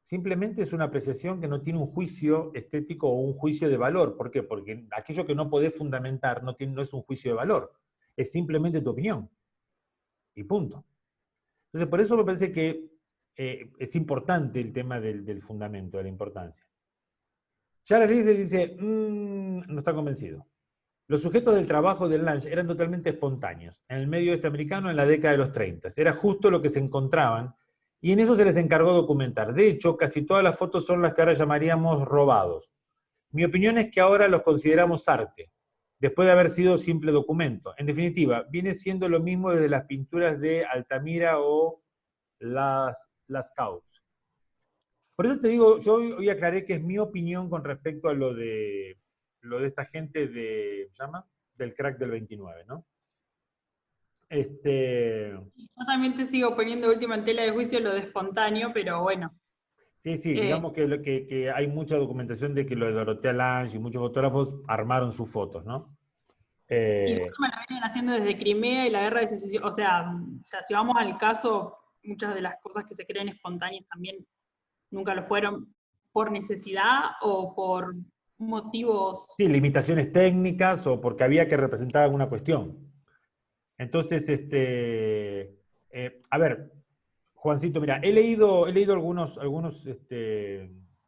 Simplemente es una apreciación que no tiene un juicio estético o un juicio de valor. ¿Por qué? Porque aquello que no podés fundamentar no es un juicio de valor. Es simplemente tu opinión. Y punto. Entonces, por eso me parece que es importante el tema del fundamento, de la importancia. Charles Riddle dice, no está convencido. Los sujetos del trabajo del lunch eran totalmente espontáneos, en el medio oeste americano en la década de los 30. Era justo lo que se encontraban y en eso se les encargó documentar. De hecho, casi todas las fotos son las que ahora llamaríamos robados. Mi opinión es que ahora los consideramos arte, después de haber sido simple documento. En definitiva, viene siendo lo mismo desde las pinturas de Altamira o Lascaux. Por eso te digo, yo hoy aclaré que es mi opinión con respecto a lo de esta gente ¿se llama? Del crack del 29, ¿no? Yo también te sigo poniendo última en tela de juicio lo de espontáneo, pero bueno. Sí, Eh, digamos que hay mucha documentación de que lo de Dorotea Lange y muchos fotógrafos armaron sus fotos, ¿no? y de Eh, hecho me lo vienen haciendo desde Crimea y la guerra de secesión. O sea, si vamos al caso, muchas de las cosas que se creen espontáneas también nunca lo fueron por necesidad o por motivos. sí, limitaciones técnicas o porque había que representar alguna cuestión. Entonces, a ver, Juancito, mira, he leído algunos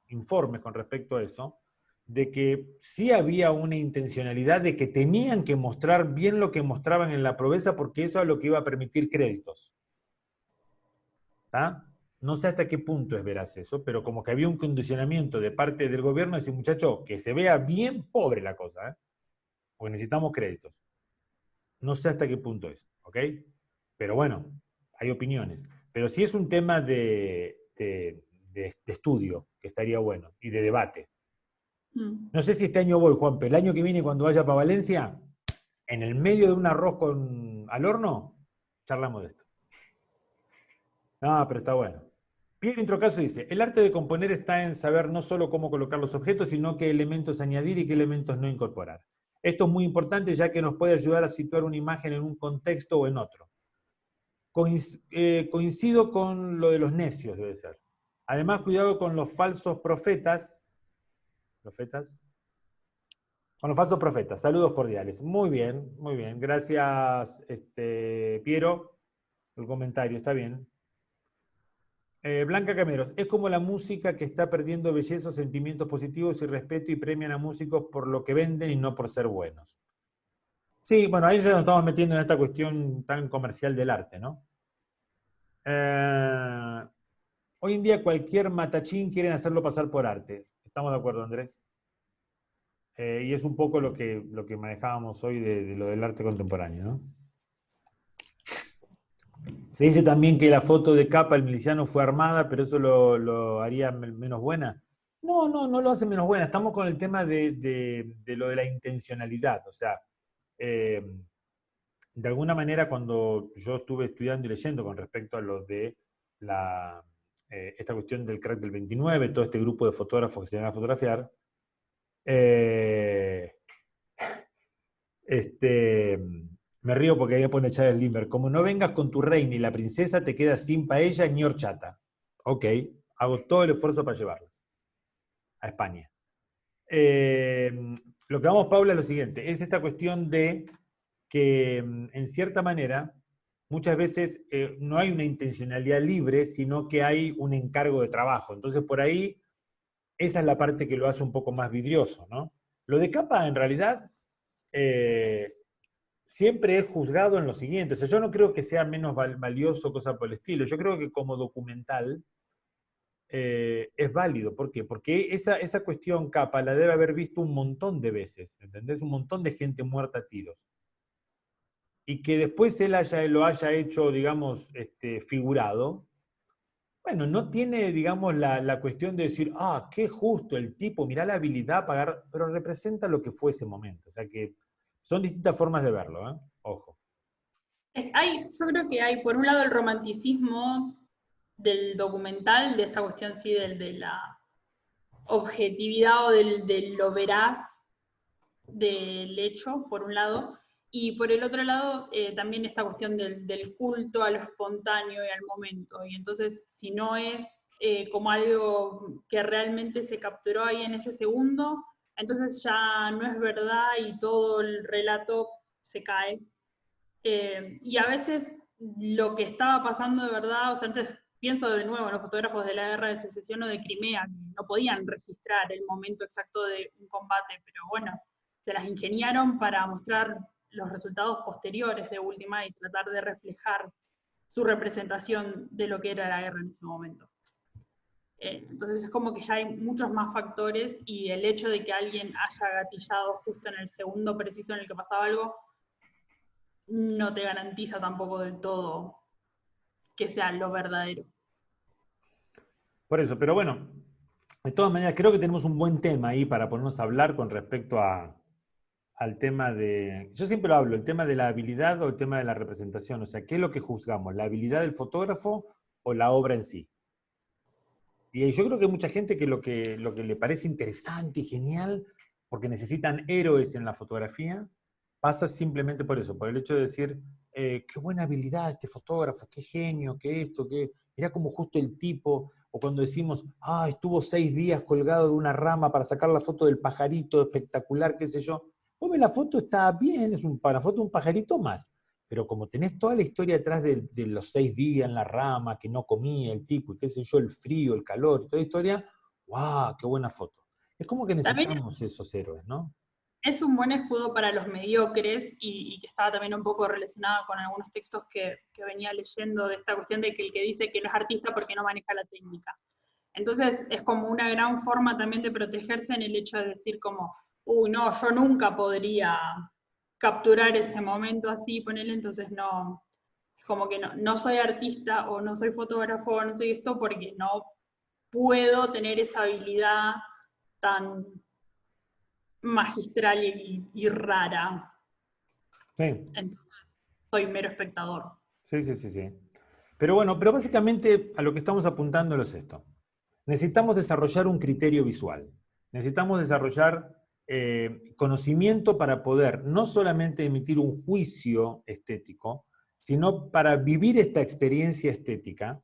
informes con respecto a eso, de que sí había una intencionalidad de que tenían que mostrar bien lo que mostraban en la proeza porque eso es lo que iba a permitir créditos. ¿Tá? No sé hasta qué punto es veraz eso, pero como que había un condicionamiento de parte del gobierno de decir, muchacho, que se vea bien pobre la cosa, ¿eh? Porque necesitamos créditos. No sé hasta qué punto es, ¿ok? Pero bueno, hay opiniones. Pero sí es un tema de estudio, que estaría bueno, y de debate. Mm. No sé si este año voy, Juan, pero el año que viene cuando vaya para Valencia, en el medio de un arroz al horno, charlamos de esto. No, pero está bueno. Piero Introcaso dice, el arte de componer está en saber no solo cómo colocar los objetos, sino qué elementos añadir y qué elementos no incorporar. Esto es muy importante ya que nos puede ayudar a situar una imagen en un contexto o en otro. Coincido con lo de los necios, debe ser. Además, cuidado con los falsos profetas. ¿Profetas? Con los falsos profetas. Saludos cordiales. Muy bien, muy bien. Gracias, Piero, el comentario. Está bien. Blanca Cameros, es como la música que está perdiendo belleza, sentimientos positivos y respeto y premian a músicos por lo que venden y no por ser buenos. Sí, bueno, ahí ya nos estamos metiendo en esta cuestión tan comercial del arte, ¿no? Eh, Hoy en día cualquier matachín quieren hacerlo pasar por arte. ¿Estamos de acuerdo, Andrés? Y es un poco lo que manejábamos hoy de lo del arte contemporáneo, ¿no? Se dice también que la foto de capa del miliciano fue armada, pero eso lo haría menos buena. No, no, no lo hace menos buena. Estamos con el tema de lo de la intencionalidad. O sea, eh, de alguna manera cuando yo estuve estudiando y leyendo con respecto a lo de esta cuestión del crack del 29, todo este grupo de fotógrafos que se van a fotografiar, eh, este, me río porque ahí pone Charles Lindbergh, como no vengas con tu reina y la princesa, te quedas sin paella ni horchata. Ok, hago todo el esfuerzo para llevarlas a España. Eh, lo que vamos, Paula, es lo siguiente, es esta cuestión de que en cierta manera muchas veces no hay una intencionalidad libre, sino que hay un encargo de trabajo. Entonces por ahí esa es la parte que lo hace un poco más vidrioso, ¿no? Lo de capa en realidad siempre es juzgado en lo siguiente. O sea, yo no creo que sea menos valioso, cosa por el estilo. Yo creo que como documental es válido. ¿Por qué? Porque esa cuestión capa la debe haber visto un montón de veces, ¿entendés? Un montón de gente muerta a tiros. Y que después él lo haya hecho, digamos, figurado, bueno, no tiene, digamos, la cuestión de decir, ah, qué justo el tipo, mirá la habilidad para pagar, pero representa lo que fue ese momento. O sea que son distintas formas de verlo, ¿eh? Ojo. Yo creo que hay, por un lado, el romanticismo del documental, de esta cuestión, sí, de la objetividad o de lo veraz del hecho, por un lado, y por el otro lado, también esta cuestión del culto a lo espontáneo y al momento. Y entonces, si no es como algo que realmente se capturó ahí en ese segundo, entonces ya no es verdad y todo el relato se cae. Y a veces lo que estaba pasando de verdad, o sea, entonces pienso de nuevo en los fotógrafos de la guerra de secesión o de Crimea, que no podían registrar el momento exacto de un combate, pero bueno, se las ingeniaron para mostrar los resultados posteriores de última y tratar de reflejar su representación de lo que era la guerra en ese momento. Entonces es como que ya hay muchos más factores y el hecho de que alguien haya gatillado justo en el segundo preciso en el que pasaba algo, no te garantiza tampoco del todo que sea lo verdadero. Por eso, pero bueno, de todas maneras, creo que tenemos un buen tema ahí para ponernos a hablar con respecto al tema de, yo siempre lo hablo, el tema de la habilidad o el tema de la representación, o sea, ¿qué es lo que juzgamos? ¿La habilidad del fotógrafo o la obra en sí? Y yo creo que hay mucha gente que lo que le parece interesante y genial, porque necesitan héroes en la fotografía, pasa simplemente por eso, por el hecho de decir, qué buena habilidad este fotógrafo, qué genio, qué esto, qué... Mirá como justo el tipo, o cuando decimos, ah, estuvo 6 días colgado de una rama para sacar la foto del pajarito, espectacular, qué sé yo. Vos ves la foto, está bien, es una foto de un pajarito más, pero como tenés toda la historia detrás de los 6 días en la rama, que no comía el tipo, y qué sé yo, el frío, el calor, y toda la historia, ¡wow! ¡Qué buena foto! Es como que También necesitamos esos héroes, ¿no? es un buen escudo para los mediocres y que estaba también un poco relacionado con algunos textos que venía leyendo de esta cuestión de que el que dice que no es artista porque no maneja la técnica. Entonces es como una gran forma también de protegerse en el hecho de decir como, uy, no, yo nunca podría capturar ese momento así, ponerle, entonces no, como que no soy artista o no soy fotógrafo o no soy esto porque no puedo tener esa habilidad tan magistral y rara. Sí, Entonces soy mero espectador. sí, sí, sí, sí. Pero bueno, pero básicamente a lo que estamos apuntando es esto. Necesitamos desarrollar un criterio visual. Necesitamos desarrollar conocimiento para poder no solamente emitir un juicio estético, sino para vivir esta experiencia estética,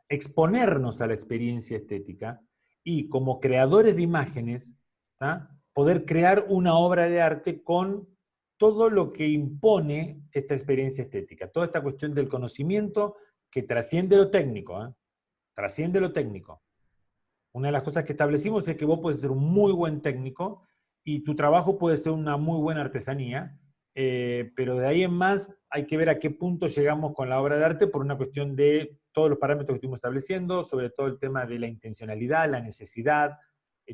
exponernos a la experiencia estética y como creadores de imágenes, ¿tá? Poder crear una obra de arte con todo lo que impone esta experiencia estética, toda esta cuestión del conocimiento que trasciende lo técnico, ¿eh? Trasciende lo técnico. Una de las cosas que establecimos es que vos puedes ser un muy buen técnico y tu trabajo puede ser una muy buena artesanía, pero de ahí en más hay que ver a qué punto llegamos con la obra de arte por una cuestión de todos los parámetros que estuvimos estableciendo, sobre todo el tema de la intencionalidad, la necesidad,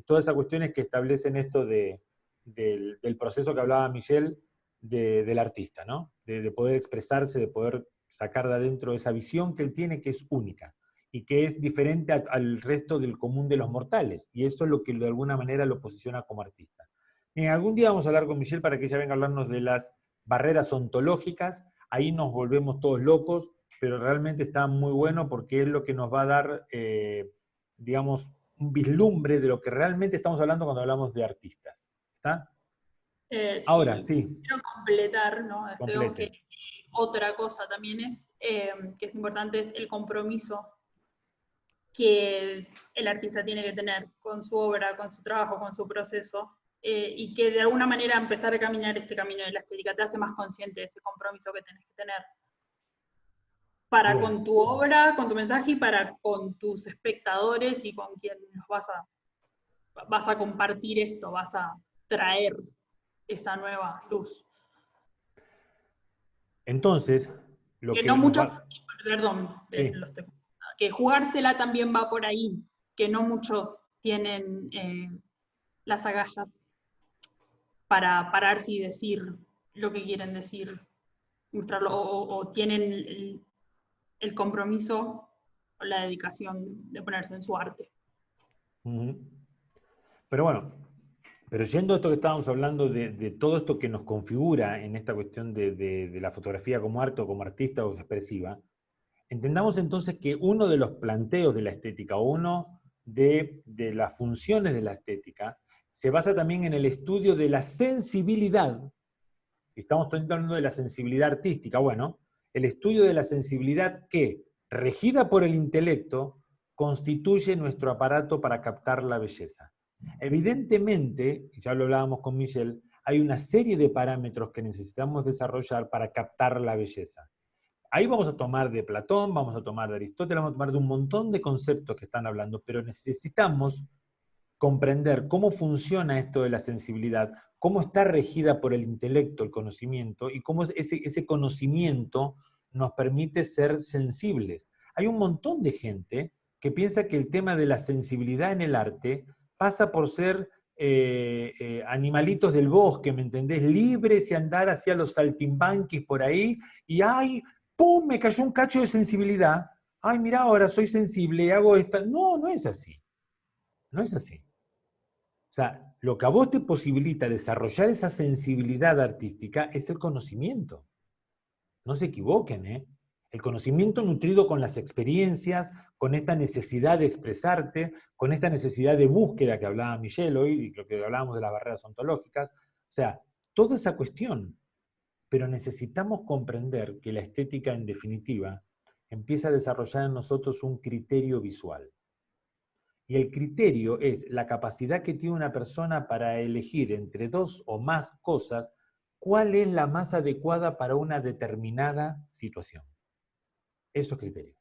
todas esas cuestiones que establecen esto del proceso que hablaba Michelle del artista, ¿no? De poder expresarse, de poder sacar de adentro esa visión que él tiene que es única y que es diferente al resto del común de los mortales. Y eso es lo que de alguna manera lo posiciona como artista. Algún día vamos a hablar con Michelle para que ella venga a hablarnos de las barreras ontológicas. Ahí nos volvemos todos locos, pero realmente está muy bueno porque es lo que nos va a dar, digamos, un vislumbre de lo que realmente estamos hablando cuando hablamos de artistas. ¿Está? Ahora, Sí, sí, quiero completar, ¿no? Creo que complete. otra cosa también es que es importante es el compromiso que el artista tiene que tener con su obra, con su trabajo, con su proceso, y que de alguna manera empezar a caminar este camino de la estética te hace más consciente de ese compromiso que tenés que tener para Bien. con tu obra, con tu mensaje y para con tus espectadores y con quien los vas a compartir esto, vas a traer esa nueva luz. Entonces, lo Que que no nos muchos, va... perdón, Sí, que jugársela también va por ahí, que no muchos tienen las agallas para pararse y decir lo que quieren decir, mostrarlo, o tienen el compromiso o la dedicación de ponerse en su arte. Pero bueno, pero yendo a esto que estábamos hablando de todo esto que nos configura en esta cuestión de la fotografía como arte o como artista o expresiva, entendamos entonces que uno de los planteos de la estética, o uno de las funciones de la estética, se basa también en el estudio de la sensibilidad. Estamos hablando de la sensibilidad artística. Bueno, el estudio de la sensibilidad que, regida por el intelecto, constituye nuestro aparato para captar la belleza. Evidentemente, ya lo hablábamos con Michel, hay una serie de parámetros que necesitamos desarrollar para captar la belleza. Ahí vamos a tomar de Platón, vamos a tomar de Aristóteles, vamos a tomar de un montón de conceptos que están hablando, pero necesitamos comprender cómo funciona esto de la sensibilidad, cómo está regida por el intelecto, el conocimiento, y cómo ese conocimiento nos permite ser sensibles. Hay un montón de gente que piensa que el tema de la sensibilidad en el arte pasa por ser animalitos del bosque, ¿me entendés? Libres y andar hacia los saltimbanquis por ahí, y ¡ay! ¡Pum! Me cayó un cacho de sensibilidad. ¡Ay, mira, ahora soy sensible, hago esta! No, no es así. No es así. O sea, lo que a vos te posibilita desarrollar esa sensibilidad artística es el conocimiento. No se equivoquen, ¿eh? El conocimiento nutrido con las experiencias, con esta necesidad de expresarte, con esta necesidad de búsqueda que hablaba Michel hoy, y lo que hablábamos de las barreras ontológicas. O sea, toda esa cuestión. Pero necesitamos comprender que la estética, en definitiva, empieza a desarrollar en nosotros un criterio visual. Y el criterio es la capacidad que tiene una persona para elegir entre dos o más cosas cuál es la más adecuada para una determinada situación. Eso es criterio.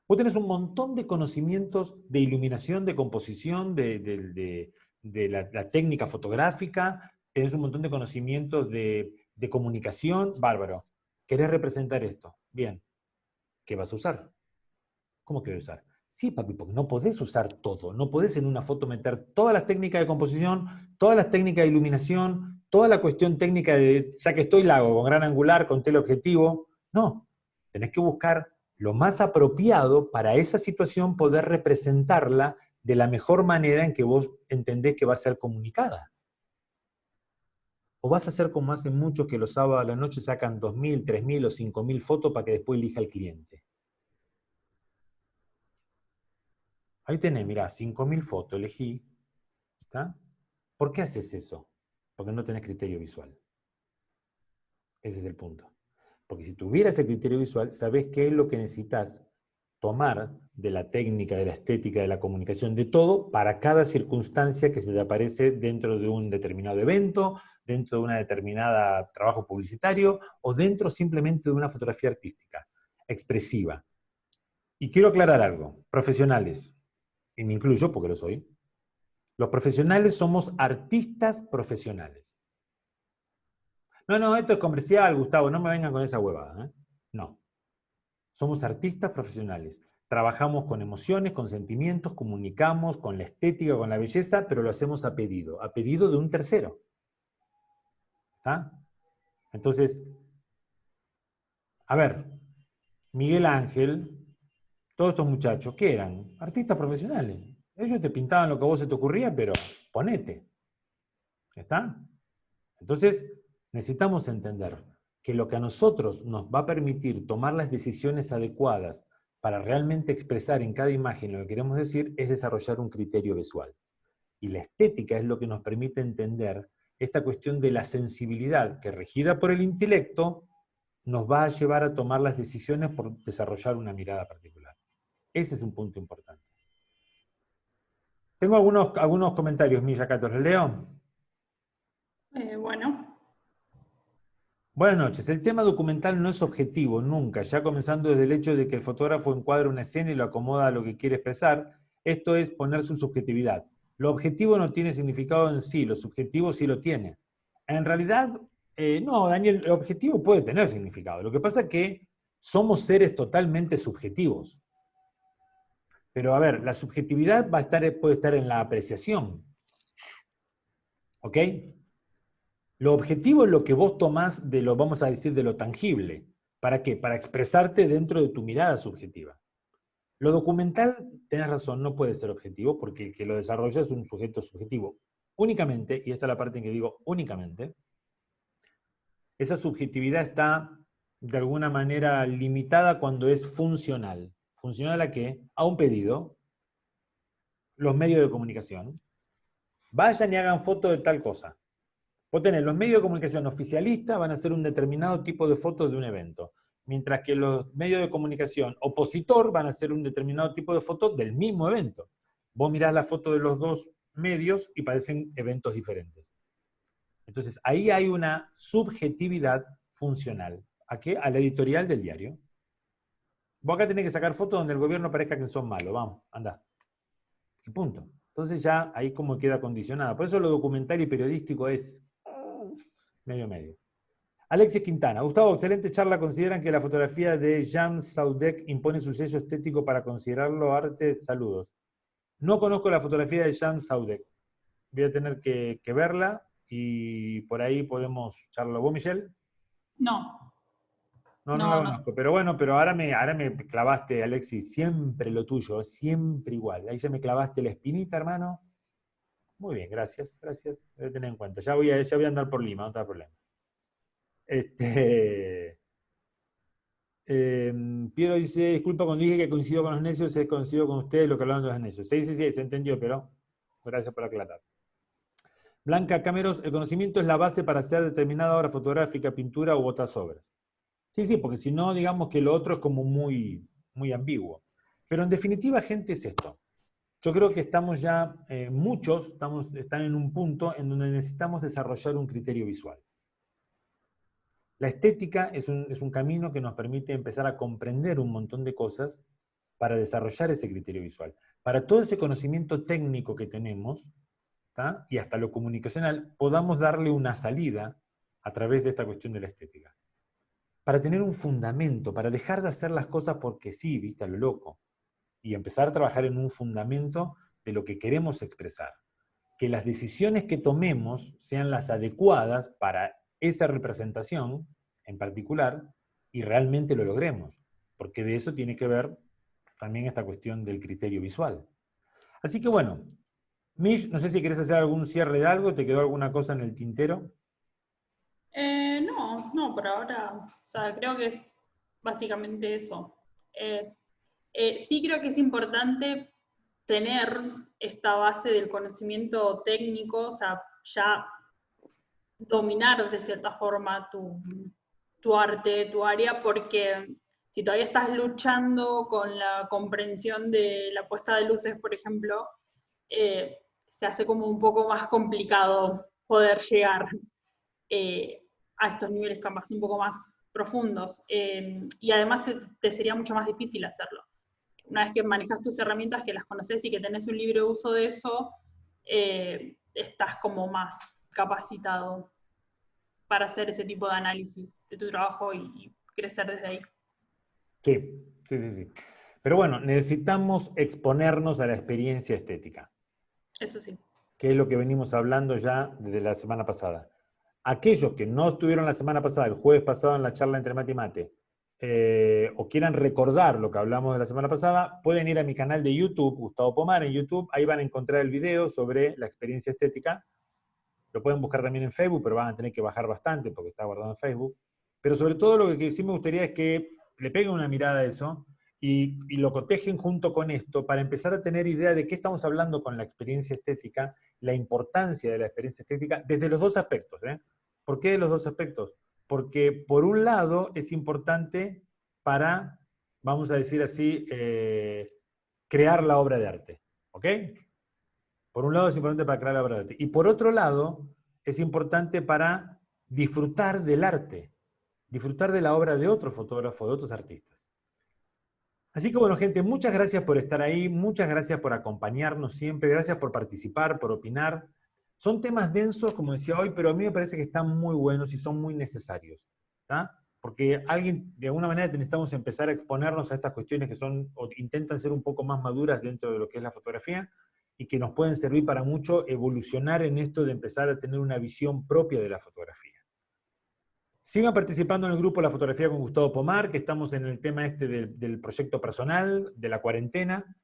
Vos tenés un montón de conocimientos de iluminación, de composición, de la técnica fotográfica, tenés un montón de conocimientos de comunicación, bárbaro. ¿Querés representar esto? Bien. ¿Qué vas a usar? ¿Cómo que vas a usar? Sí, papi, porque no podés usar todo. No podés en una foto meter todas las técnicas de composición, todas las técnicas de iluminación, toda la cuestión técnica de, ya que estoy, la hago con gran angular, con teleobjetivo. No, tenés que buscar lo más apropiado para esa situación, poder representarla de la mejor manera en que vos entendés que va a ser comunicada. O vas a hacer como hacen muchos que los sábados a la noche sacan 2.000, 3.000 o 5.000 fotos para que después elija el cliente. Ahí tenés, mirá, 5.000 fotos, elegí. ¿Está? ¿Por qué haces eso? Porque no tenés criterio visual. Ese es el punto. Porque si tuvieras el criterio visual, sabés qué es lo que necesitas tomar de la técnica, de la estética, de la comunicación, de todo, para cada circunstancia que se te aparece dentro de un determinado evento, dentro de una determinada trabajo publicitario, o dentro simplemente de una fotografía artística, expresiva. Y quiero aclarar algo. Profesionales, y me incluyo porque lo soy, los profesionales somos artistas profesionales. No, esto es comercial, Gustavo, no me vengan con esa huevada, ¿eh? No. Somos artistas profesionales. Trabajamos con emociones, con sentimientos, comunicamos con la estética, con la belleza, pero lo hacemos a pedido de un tercero. ¿Está? Entonces, a ver, Miguel Ángel, todos estos muchachos, ¿qué eran? Artistas profesionales. Ellos te pintaban lo que a vos se te ocurría, pero ponete. ¿Está? Entonces, necesitamos entender que lo que a nosotros nos va a permitir tomar las decisiones adecuadas para realmente expresar en cada imagen lo que queremos decir es desarrollar un criterio visual. Y la estética es lo que nos permite entender esta cuestión de la sensibilidad que, regida por el intelecto, nos va a llevar a tomar las decisiones por desarrollar una mirada particular. Ese es un punto importante. Tengo algunos comentarios, Milla Cato, ¿los leo? Bueno. Buenas noches. El tema documental no es objetivo, nunca, ya comenzando desde el hecho de que el fotógrafo encuadra una escena y lo acomoda a lo que quiere expresar. Esto es poner su subjetividad. Lo objetivo no tiene significado en sí, lo subjetivo sí lo tiene. En realidad, no, Daniel, el objetivo puede tener significado. Lo que pasa es que somos seres totalmente subjetivos. Pero a ver, la subjetividad puede estar en la apreciación. ¿Ok? Lo objetivo es lo que vos tomás de lo, vamos a decir, de lo tangible. ¿Para qué? Para expresarte dentro de tu mirada subjetiva. Lo documental, tenés razón, no puede ser objetivo porque el que lo desarrolla es un sujeto subjetivo. Únicamente, y esta es la parte en que digo únicamente, esa subjetividad está de alguna manera limitada cuando es funcional. ¿Funcional a qué? A un pedido, los medios de comunicación. Vayan y hagan foto de tal cosa. Vos tenés los medios de comunicación oficialistas van a hacer un determinado tipo de fotos de un evento, mientras que los medios de comunicación opositor van a hacer un determinado tipo de fotos del mismo evento. Vos mirás la foto de los dos medios y parecen eventos diferentes. Entonces, ahí hay una subjetividad funcional. ¿A qué? A la editorial del diario. Vos acá tenés que sacar fotos donde el gobierno parezca que son malos. Vamos, anda. Y punto. Entonces ya ahí como queda condicionada. Por eso lo documental y periodístico es medio. Alexis Quintana. Gustavo, excelente charla. ¿Consideran que la fotografía de Jean Saudek impone su sello estético para considerarlo arte? Saludos. No conozco la fotografía de Jean Saudek. Voy a tener que verla y por ahí podemos charlar. ¿Vos, Michelle? No, No la no, no. conozco. Pero bueno, pero ahora me clavaste, Alexis, siempre lo tuyo, siempre igual. Ahí ya me clavaste la espinita, hermano. Muy bien, gracias. Voy a tener en cuenta. Ya voy a andar por Lima, no te da problema. Piero dice, disculpa cuando dije que coincido con los necios, es coincido con ustedes lo que hablaban de los necios. Sí, se entendió, pero gracias por aclarar. Blanca Cameros, el conocimiento es la base para hacer determinada obra fotográfica, pintura u otras obras. Sí, porque si no, digamos que lo otro es como muy ambiguo. Pero en definitiva, gente, es esto. Yo creo que estamos ya, muchos están en un punto en donde necesitamos desarrollar un criterio visual. La estética es un camino que nos permite empezar a comprender un montón de cosas para desarrollar ese criterio visual. Para todo ese conocimiento técnico que tenemos, ¿tá? Y hasta lo comunicacional, podamos darle una salida a través de esta cuestión de la estética. Para tener un fundamento, para dejar de hacer las cosas porque sí, viste, a lo loco, y empezar a trabajar en un fundamento de lo que queremos expresar. Que las decisiones que tomemos sean las adecuadas para esa representación en particular y realmente lo logremos, porque de eso tiene que ver también esta cuestión del criterio visual. Así que bueno, Mish, no sé si querés hacer algún cierre de algo, ¿te quedó alguna cosa en el tintero? No, por ahora, o sea, creo que es básicamente eso. Sí creo que es importante tener esta base del conocimiento técnico, o sea, ya dominar de cierta forma tu arte, tu área, porque si todavía estás luchando con la comprensión de la puesta de luces, por ejemplo, se hace como un poco más complicado poder llegar a estos niveles capaz un poco más profundos. Y además te sería mucho más difícil hacerlo. Una vez que manejas tus herramientas, que las conoces y que tenés un libre uso de eso, estás como más capacitado para hacer ese tipo de análisis de tu trabajo y crecer desde ahí. Sí. Pero bueno, necesitamos exponernos a la experiencia estética. Eso sí. Que es lo que venimos hablando ya desde la semana pasada. Aquellos que no estuvieron la semana pasada, el jueves pasado en la charla entre mate y mate, o quieran recordar lo que hablamos de la semana pasada, pueden ir a mi canal de YouTube, Gustavo Pomar, en YouTube, ahí van a encontrar el video sobre la experiencia estética. Lo pueden buscar también en Facebook, pero van a tener que bajar bastante porque está guardado en Facebook. Pero sobre todo lo que sí me gustaría es que le peguen una mirada a eso y lo cotejen junto con esto para empezar a tener idea de qué estamos hablando con la experiencia estética, la importancia de la experiencia estética desde los dos aspectos. ¿Por qué de los dos aspectos? Porque por un lado es importante para, vamos a decir así, crear la obra de arte. ¿Ok? Por un lado es importante para crear la obra de arte. Y por otro lado es importante para disfrutar del arte, disfrutar de la obra de otro fotógrafo, de otros artistas. Así que bueno, gente, muchas gracias por estar ahí, muchas gracias por acompañarnos siempre, gracias por participar, por opinar. Son temas densos, como decía hoy, pero a mí me parece que están muy buenos y son muy necesarios. ¿Tá? porque alguien, de alguna manera necesitamos empezar a exponernos a estas cuestiones que son, o intentan ser un poco más maduras dentro de lo que es la fotografía, y que nos pueden servir para mucho evolucionar en esto de empezar a tener una visión propia de la fotografía. Sigan participando en el grupo La Fotografía con Gustavo Pomar, que estamos en el tema este del proyecto personal, de la cuarentena.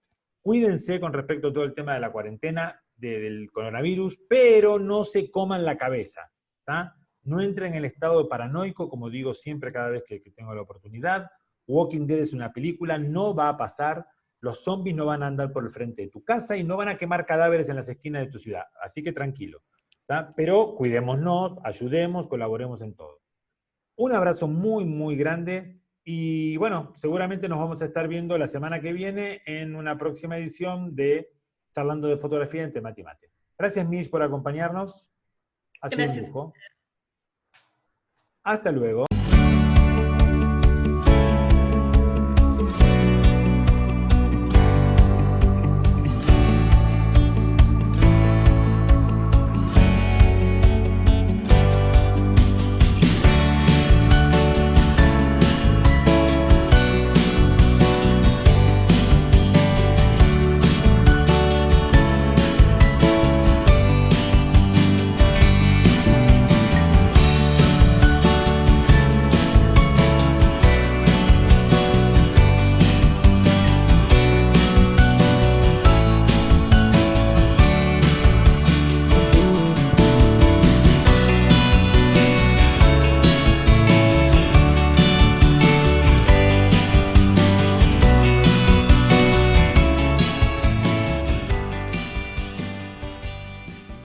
Cuídense con respecto a todo el tema de la cuarentena, del coronavirus, pero no se coman la cabeza, ¿tá? No entren en el estado paranoico, como digo siempre cada vez que tengo la oportunidad. Walking Dead es una película, no va a pasar. Los zombies no van a andar por el frente de tu casa y no van a quemar cadáveres en las esquinas de tu ciudad. Así que tranquilo, ¿tá? Pero cuidémonos, ayudemos, colaboremos en todo. Un abrazo muy, muy grande y bueno, seguramente nos vamos a estar viendo la semana que viene en una próxima edición de Charlando de Fotografía en Temati Mate. Gracias, Mish, por acompañarnos. Ha sido un Gracias. lujo. Hasta luego.